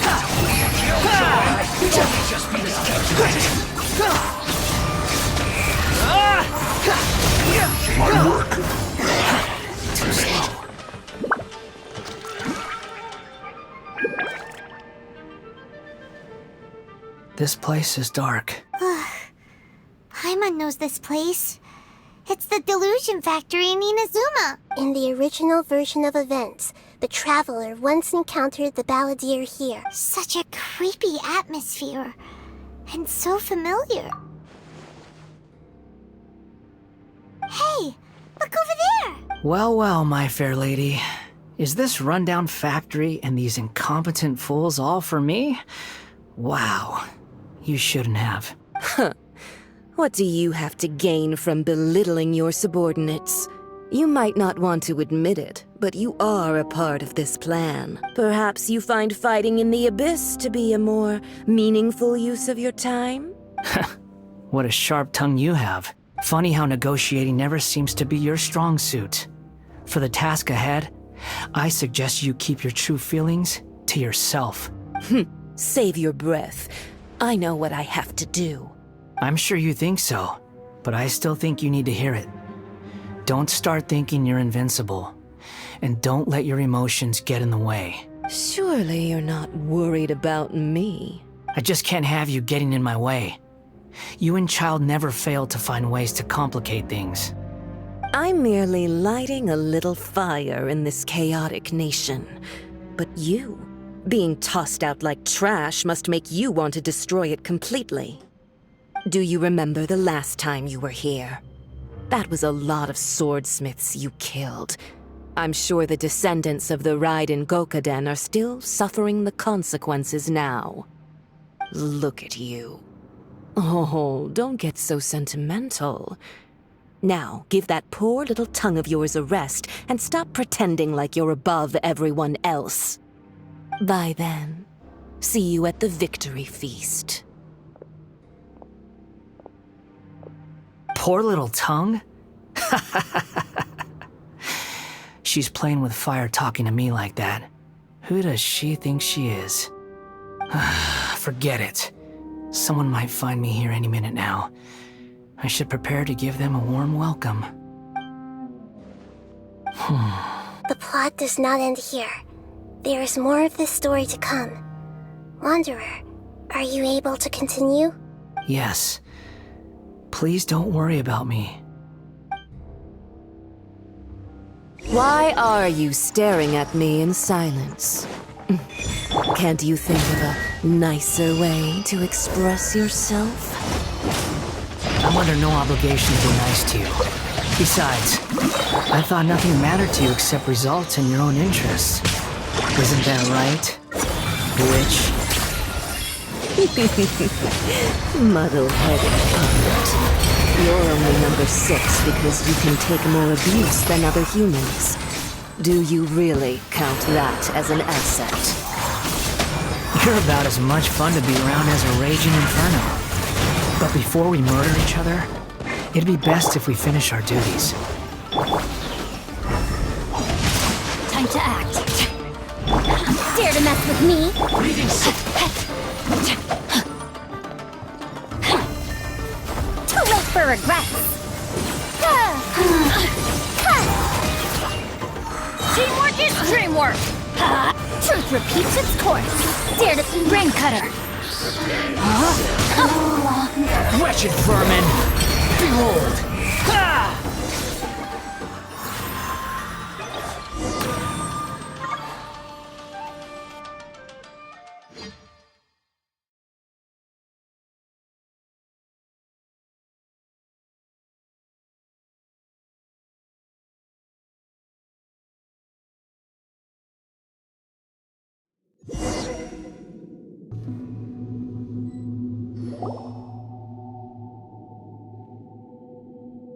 Don't be a killjoy. We've only just begun. My work. Too slow. This place is dark. Paimon knows this place. It's the Delusion Factory in Inazuma. In the original version of events, the Traveler once encountered the Balladeer here. Such a creepy atmosphere. And so familiar. Hey, look over there! Well, well, my fair lady. Is this rundown factory and these incompetent fools all for me? Wow. You shouldn't have. What do you have to gain from belittling your subordinates? You might not want to admit it, but you are a part of this plan. Perhaps you find fighting in the Abyss to be a more meaningful use of your time? What a sharp tongue you have. Funny how negotiating never seems to be your strong suit. For the task ahead, I suggest you keep your true feelings to yourself. Save your breath. I know what I have to do. I'm sure you think so, but I still think you need to hear it. Don't start thinking you're invincible, and don't let your emotions get in the way. Surely you're not worried about me. I just can't have you getting in my way. You and Child never failed to find ways to complicate things. I'm merely lighting a little fire in this chaotic nation. But you, being tossed out like trash, must make you want to destroy it completely. Do you remember the last time you were here? That was a lot of swordsmiths you killed. I'm sure the descendants of the Raiden Gokaden are still suffering the consequences now. Look at you. Oh, don't get so sentimental. Now, give that poor little tongue of yours a rest and stop pretending like you're above everyone else. Bye then. See you at the victory feast. Poor little tongue? She's playing with fire talking to me like that. Who does she think she is? Forget it. Someone might find me here any minute now. I should prepare to give them a warm welcome. The plot does not end here. There is more of this story to come. Wanderer, are you able to continue? Yes. Please don't worry about me. Why are you staring at me in silence? Can't you think of a nicer way to express yourself? I'm under no obligation to be nice to you. Besides, I thought nothing mattered to you except results and your own interests. Isn't that right, witch? Muddle-headed puppet. You're only number 6 because you can take more abuse than other humans. Do you really count that as an asset? You're about as much fun to be around as a raging inferno. But before we murder each other, it'd be best if we finish our duties. Time to act. Dare to mess with me? Too late for regrets. Teamwork is dreamwork. Truth repeats its course. Dare to brain cutter. Wretched vermin! Behold!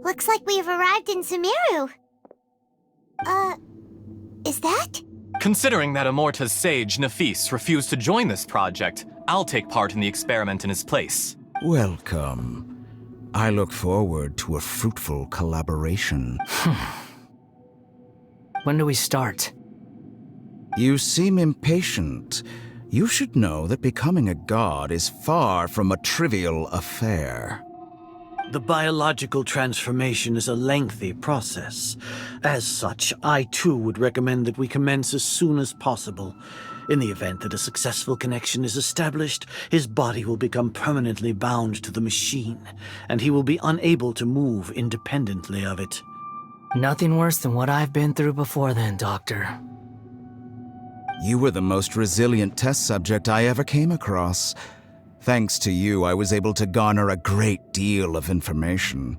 Looks like we've arrived in Sumeru. Is that? Considering that Amorta's sage, Nafis, refused to join this project, I'll take part in the experiment in his place. Welcome. I look forward to a fruitful collaboration. When do we start? You seem impatient. You should know that becoming a god is far from a trivial affair. The biological transformation is a lengthy process. As such, I too would recommend that we commence as soon as possible. In the event that a successful connection is established, his body will become permanently bound to the machine, and he will be unable to move independently of it. Nothing worse than what I've been through before then, Doctor. You were the most resilient test subject I ever came across. Thanks to you, I was able to garner a great deal of information.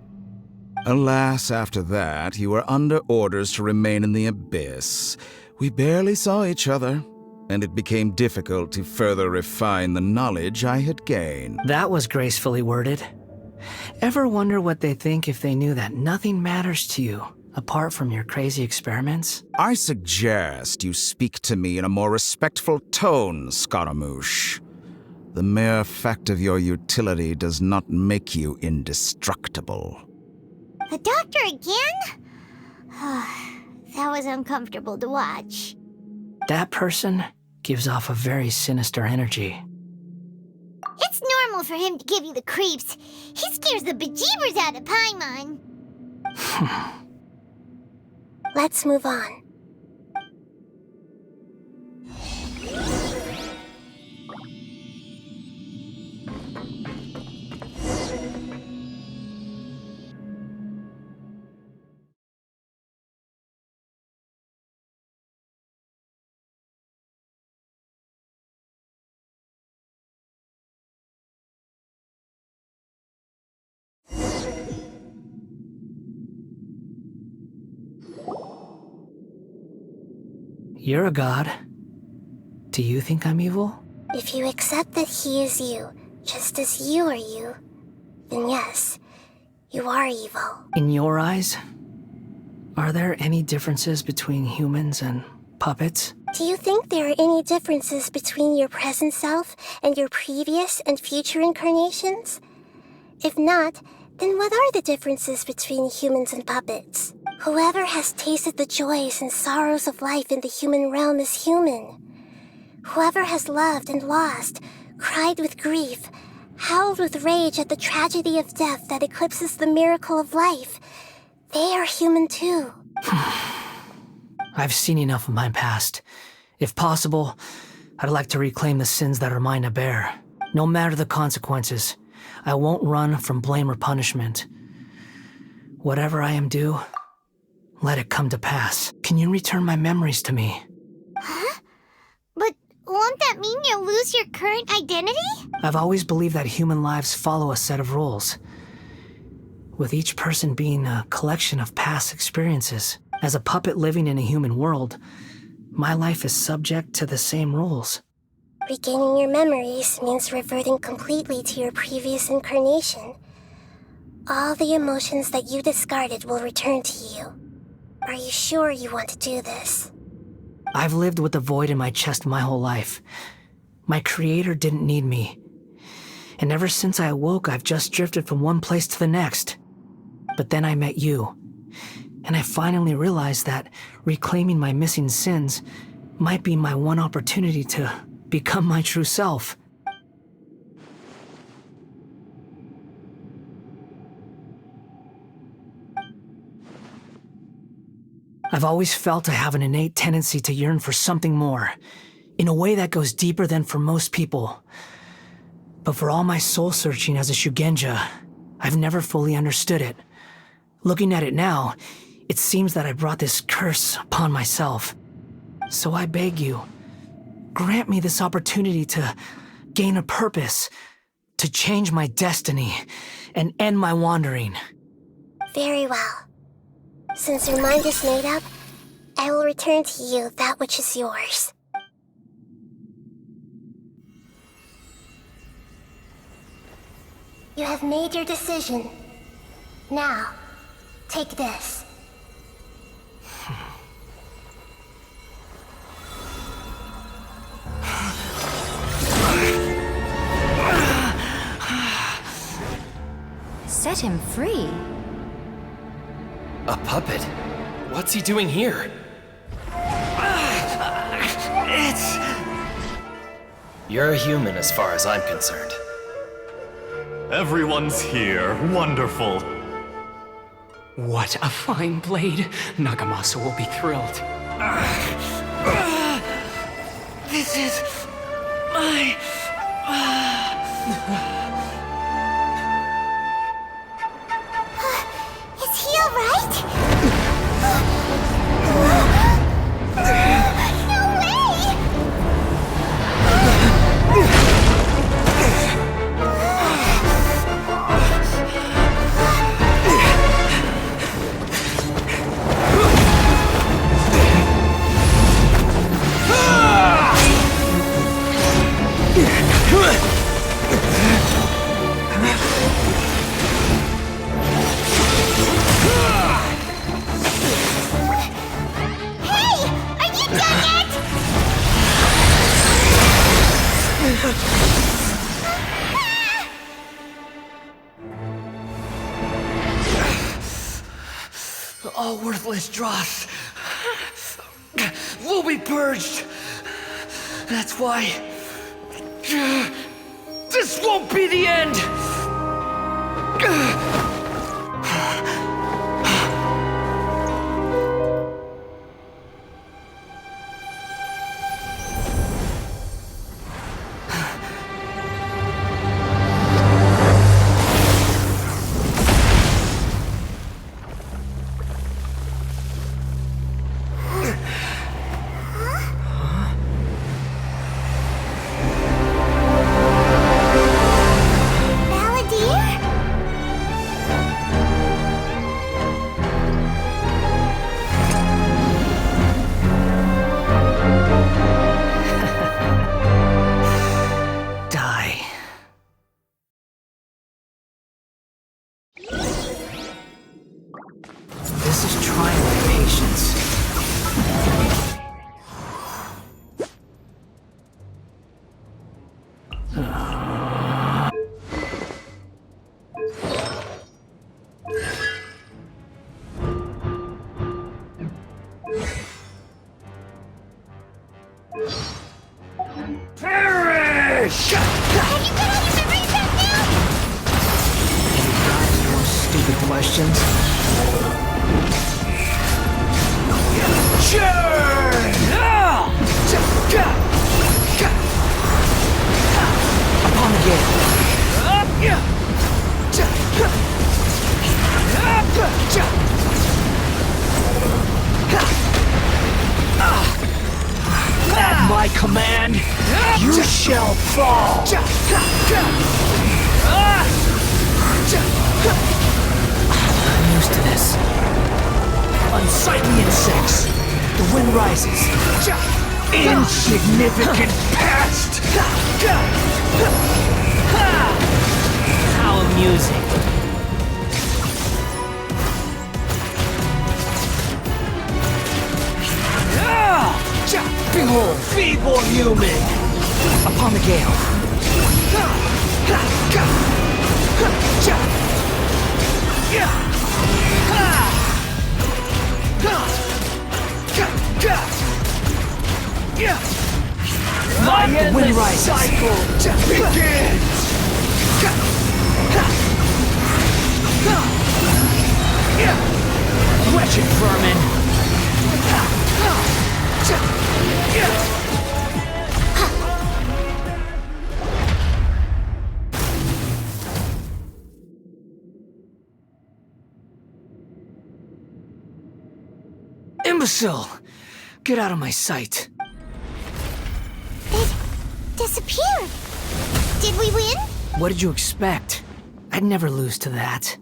Alas, after that, you were under orders to remain in the Abyss. We barely saw each other, and it became difficult to further refine the knowledge I had gained. That was gracefully worded. Ever wonder what they think if they knew that nothing matters to you, apart from your crazy experiments? I suggest you speak to me in a more respectful tone, Scaramouche. The mere fact of your utility does not make you indestructible. The doctor again? That was uncomfortable to watch. That person gives off a very sinister energy. It's normal for him to give you the creeps. He scares the bejeebers out of Paimon. Let's move on. You're a god. Do you think I'm evil? If you accept that he is you, just as you are you, then yes, you are evil. In your eyes, are there any differences between humans and puppets? Do you think there are any differences between your present self and your previous and future incarnations? If not, then what are the differences between humans and puppets? Whoever has tasted the joys and sorrows of life in the human realm is human. Whoever has loved and lost, cried with grief, howled with rage at the tragedy of death that eclipses the miracle of life, they are human too. I've seen enough of my past. If possible, I'd like to reclaim the sins that are mine to bear. No matter the consequences, I won't run from blame or punishment. Whatever I am due, let it come to pass. Can you return my memories to me? Huh? But won't that mean you'll lose your current identity? I've always believed that human lives follow a set of rules, with each person being a collection of past experiences. As a puppet living in a human world, my life is subject to the same rules. Regaining your memories means reverting completely to your previous incarnation. All the emotions that you discarded will return to you. Are you sure you want to do this? I've lived with the void in my chest my whole life. My creator didn't need me. And ever since I awoke, I've just drifted from one place to the next. But then I met you. And I finally realized that reclaiming my missing sins might be my one opportunity to become my true self. I've always felt I have an innate tendency to yearn for something more, in a way that goes deeper than for most people. But for all my soul-searching as a Shugenja, I've never fully understood it. Looking at it now, it seems that I brought this curse upon myself. So I beg you, grant me this opportunity to gain a purpose, to change my destiny, and end my wandering. Very well. Since your mind is made up, I will return to you that which is yours. You have made your decision. Now, take this. Set him free? A puppet? What's he doing here? You're a human as far as I'm concerned. Everyone's here. Wonderful. What a fine blade. Nagamasa will be thrilled. This is my... Is he alright? No way! All worthless dross will be purged. That's why this won't be the end. This is trying my patience. Perish! Have you got all your memories back now? Any more stupid questions? Upon again. At my command, you shall fall. I'm used to this. Unsightly insects. The wind rises. Insignificant past. How amusing. reborn human! Upon the gale. My endless cycle begins! Wretched vermin! Imbecile! Get out of my sight. It disappeared. Did we win? What did you expect? I'd never lose to that.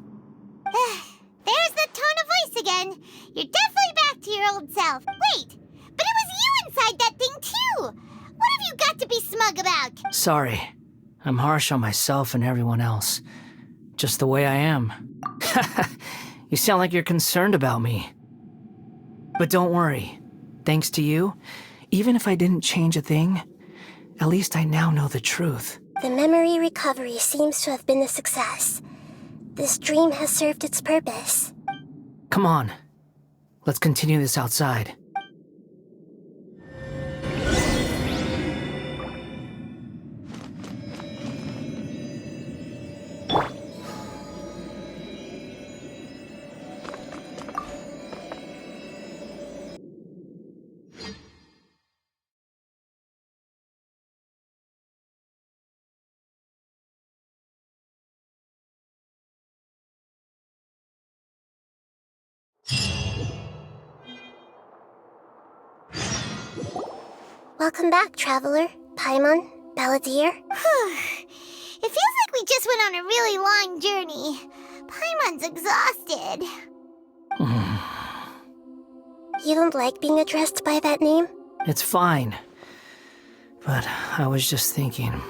There's the tone of voice again. You're definitely back to your old self. Wait, but it was you inside that thing too. What have you got to be smug about? Sorry. I'm harsh on myself and everyone else. Just the way I am. You sound like you're concerned about me. But don't worry. Thanks to you, even if I didn't change a thing, at least I now know the truth. The memory recovery seems to have been a success. This dream has served its purpose. Come on. Let's continue this outside. Welcome back, Traveler, Paimon, Balladeer. It feels like we just went on a really long journey. Paimon's exhausted. You don't like being addressed by that name? It's fine. But I was just thinking,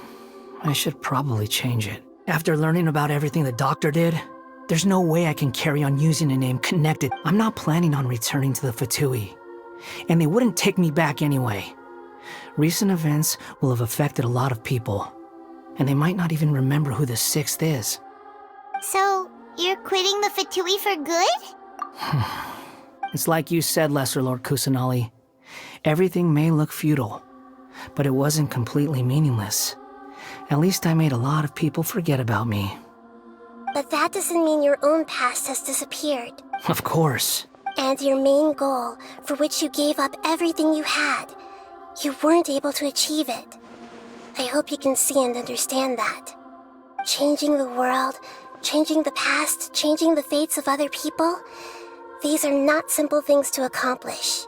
I should probably change it. After learning about everything the doctor did, there's no way I can carry on using a name connected. I'm not planning on returning to the Fatui. And they wouldn't take me back anyway. Recent events will have affected a lot of people, and they might not even remember who the 6th is. So, you're quitting the Fatui for good? It's like you said, Lesser Lord Kusanali. Everything may look futile, but it wasn't completely meaningless. At least I made a lot of people forget about me. But that doesn't mean your own past has disappeared. Of course. And your main goal, for which you gave up everything you had, you weren't able to achieve it. I hope you can see and understand that. Changing the world, changing the past, changing the fates of other people, these are not simple things to accomplish.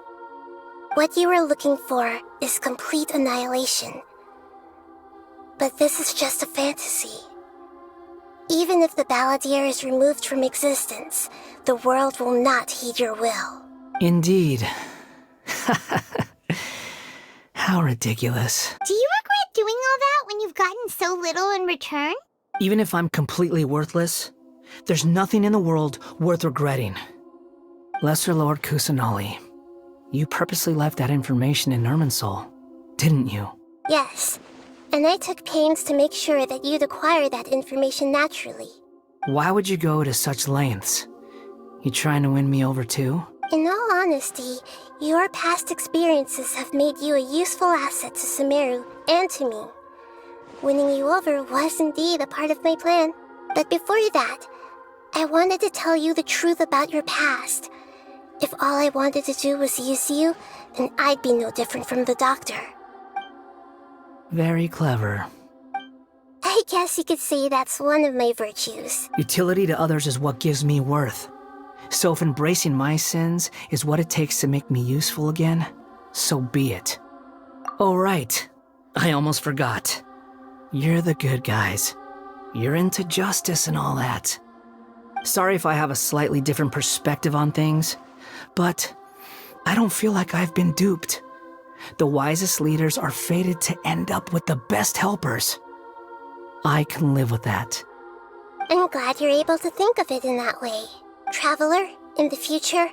What you were looking for is complete annihilation. But this is just a fantasy. Even if the Balladeer is removed from existence, the world will not heed your will. Indeed. How ridiculous. Do you regret doing all that when you've gotten so little in return? Even if I'm completely worthless, there's nothing in the world worth regretting. Lesser Lord Kusanali, you purposely left that information in Irminsul, didn't you? Yes, and I took pains to make sure that you'd acquire that information naturally. Why would you go to such lengths? You trying to win me over too? In all honesty, your past experiences have made you a useful asset to Sumeru and to me. Winning you over was indeed a part of my plan. But before that, I wanted to tell you the truth about your past. If all I wanted to do was use you, then I'd be no different from the doctor. Very clever. I guess you could say that's one of my virtues. Utility to others is what gives me worth. So if embracing my sins is what it takes to make me useful again, so be it. Oh right, I almost forgot. You're the good guys. You're into justice and all that. Sorry if I have a slightly different perspective on things, but I don't feel like I've been duped. The wisest leaders are fated to end up with the best helpers. I can live with that. I'm glad you're able to think of it in that way. Traveler, in the future,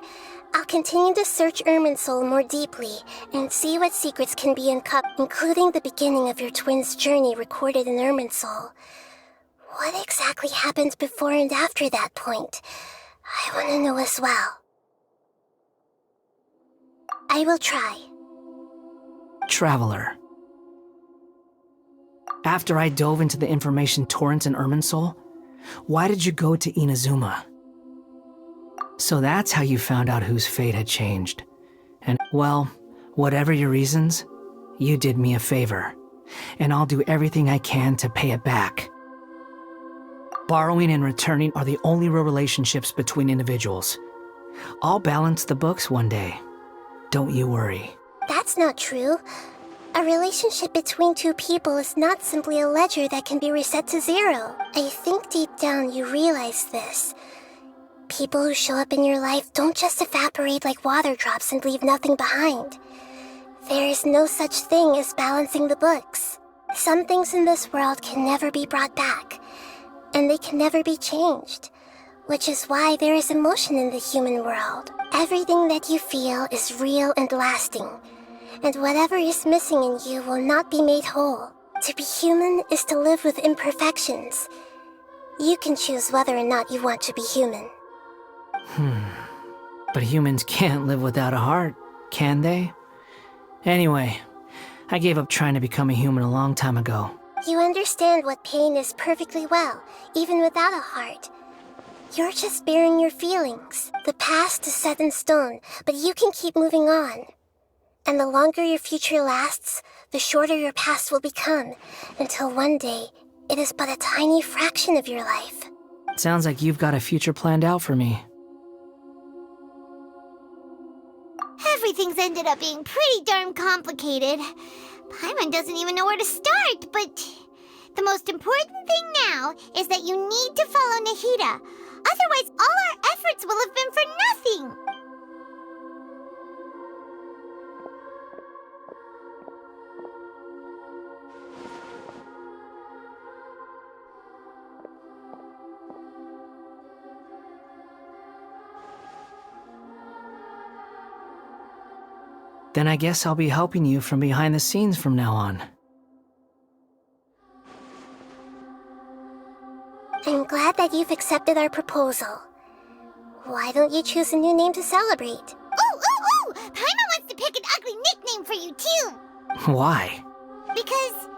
I'll continue to search Irminsul more deeply and see what secrets can be uncovered, including the beginning of your twins' journey recorded in Irminsul. What exactly happened before and after that point? I want to know as well. I will try. Traveler. After I dove into the information torrent in Irminsul, why did you go to Inazuma? So that's how you found out whose fate had changed. And, well, whatever your reasons, you did me a favor. And I'll do everything I can to pay it back. Borrowing and returning are the only real relationships between individuals. I'll balance the books one day. Don't you worry. That's not true. A relationship between two people is not simply a ledger that can be reset to zero. I think deep down you realize this. People who show up in your life don't just evaporate like water drops and leave nothing behind. There is no such thing as balancing the books. Some things in this world can never be brought back, and they can never be changed, which is why there is emotion in the human world. Everything that you feel is real and lasting, and whatever is missing in you will not be made whole. To be human is to live with imperfections. You can choose whether or not you want to be human. But humans can't live without a heart, can they? Anyway, I gave up trying to become a human a long time ago. You understand what pain is perfectly well, even without a heart. You're just bearing your feelings. The past is set in stone, but you can keep moving on. And the longer your future lasts, the shorter your past will become, until one day, it is but a tiny fraction of your life. Sounds like you've got a future planned out for me. Everything's ended up being pretty darn complicated. Paimon doesn't even know where to start, but the most important thing now is that you need to follow Nahida. Otherwise, all our efforts will have been for nothing. Then I guess I'll be helping you from behind the scenes from now on. I'm glad that you've accepted our proposal. Why don't you choose a new name to celebrate? Ooh! Paimon wants to pick an ugly nickname for you, too! Why? Because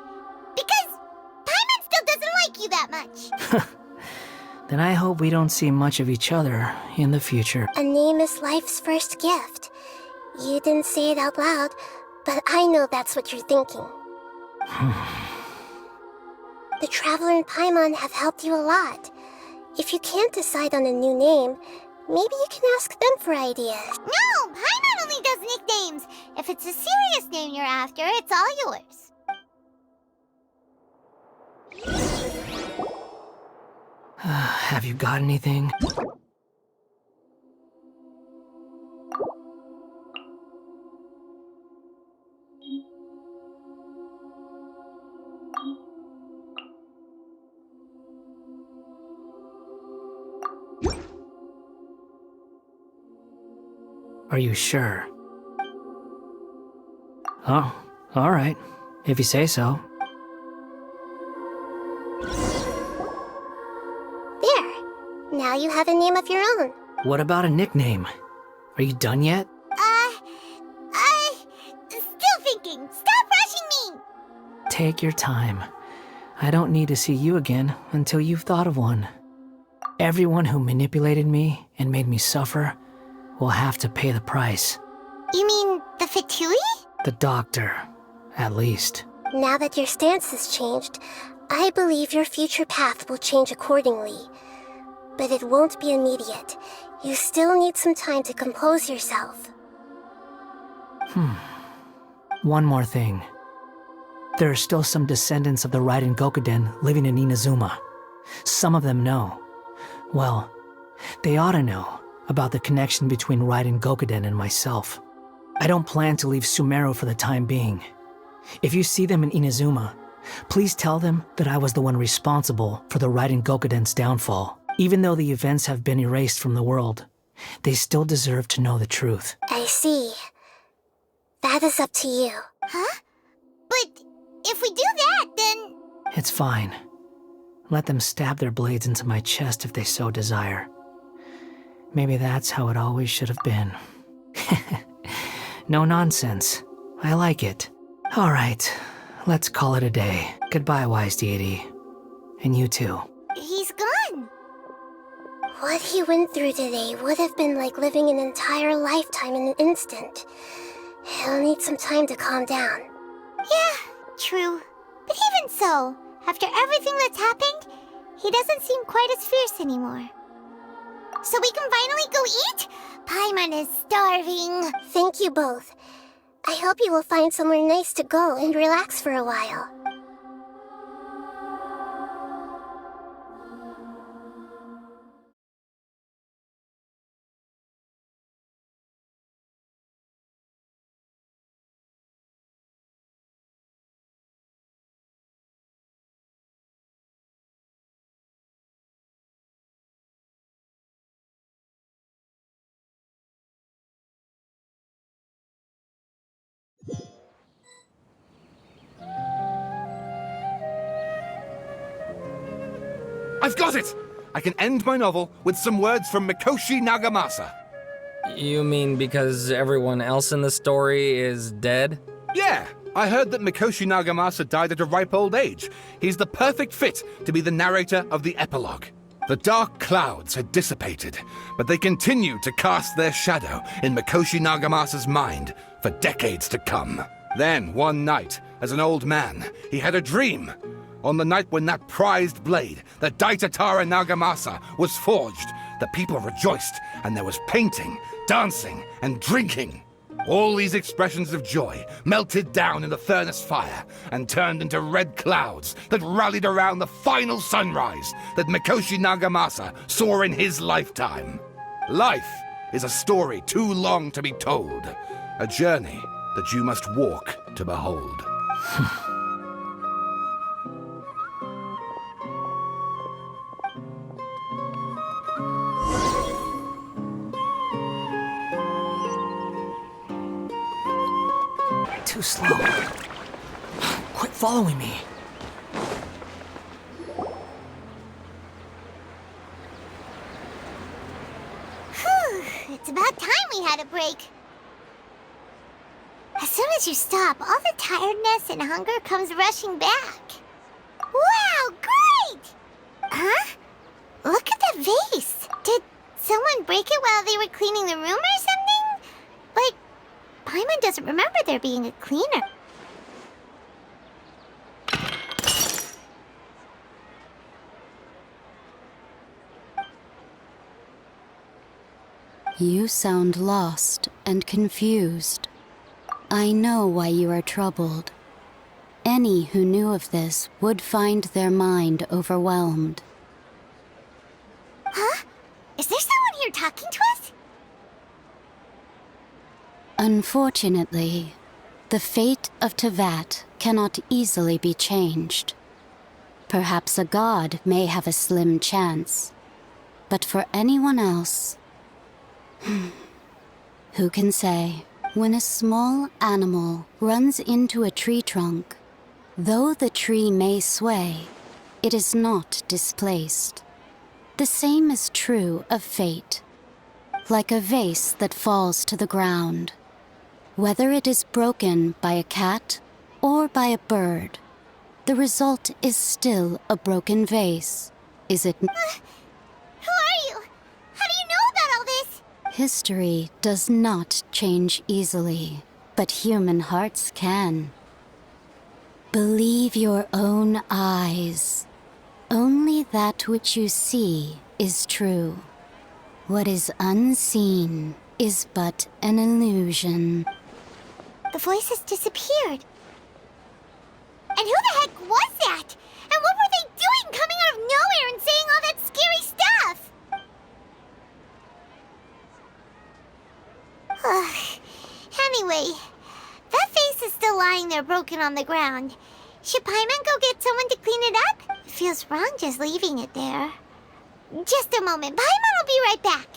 Paimon still doesn't like you that much. Then I hope we don't see much of each other in the future. A name is life's first gift. You didn't say it out loud, but I know that's what you're thinking. The Traveler and Paimon have helped you a lot. If you can't decide on a new name, maybe you can ask them for ideas. No! Paimon only does nicknames! If it's a serious name you're after, it's all yours. Have you got anything? Are you sure? Oh, all right. If you say so. There. Now you have a name of your own. What about a nickname? Are you done yet? Still thinking. Stop rushing me! Take your time. I don't need to see you again until you've thought of one. Everyone who manipulated me and made me suffer will have to pay the price. You mean the Fatui? The doctor, at least. Now that your stance has changed, I believe your future path will change accordingly. But it won't be immediate. You still need some time to compose yourself. One more thing. There are still some descendants of the Raiden Gokuden living in Inazuma. Some of them know. Well, they ought to know about the connection between Raiden Gokuden and myself. I don't plan to leave Sumeru for the time being. If you see them in Inazuma, please tell them that I was the one responsible for the Raiden Gokuden's downfall. Even though the events have been erased from the world, They still deserve to know the truth. I see. That is up to you. Huh? But if we do that, then... It's fine. Let them stab their blades into my chest if they so desire. Maybe that's how it always should have been. No nonsense. I like it. All right, let's call it a day. Goodbye, wise deity. And you too. He's gone. What he went through today would have been like living an entire lifetime in an instant. He'll need some time to calm down. Yeah, true. But even so, after everything that's happened, he doesn't seem quite as fierce anymore. So we can finally go eat? Paimon is starving. Thank you both. I hope you will find somewhere nice to go and relax for a while. I've got it! I can end my novel with some words from Mikoshi Nagamasa. You mean because everyone else in the story is dead? Yeah, I heard that Mikoshi Nagamasa died at a ripe old age. He's the perfect fit to be the narrator of the epilogue. The dark clouds had dissipated, but they continued to cast their shadow in Mikoshi Nagamasa's mind for decades to come. Then, one night, as an old man, he had a dream. On the night when that prized blade, the Daitatara Nagamasa, was forged, the people rejoiced, and there was painting, dancing, and drinking. All these expressions of joy melted down in the furnace fire and turned into red clouds that rallied around the final sunrise that Mikoshi Nagamasa saw in his lifetime. Life is a story too long to be told, a journey that you must walk to behold. Too slow. Quit following me. Whew, it's about time we had a break. As soon as you stop, all the tiredness and hunger comes rushing back. Wow, great! Huh? Look at the vase. Did someone break it while they were cleaning the room or something? Like, Paimon doesn't remember there being a cleaner. You sound lost and confused. I know why you are troubled. Any who knew of this would find their mind overwhelmed. Huh? Is there someone here talking to us? Unfortunately, the fate of Tevat cannot easily be changed. Perhaps a god may have a slim chance, but for anyone else, who can say? When a small animal runs into a tree trunk, though the tree may sway, it is not displaced. The same is true of fate. Like a vase that falls to the ground, whether it is broken by a cat or by a bird, the result is still a broken vase, is it? Who are you? How do you know about all this? History does not change easily, but human hearts can. Believe your own eyes. Only that which you see is true. What is unseen is but an illusion. The voice has disappeared. And who the heck was that? And what were they doing coming out of nowhere and saying all that scary stuff? Anyway, that vase is still lying there broken on the ground. Should Paimon go get someone to clean it up? It feels wrong just leaving it there. Just a moment. Paimon will be right back.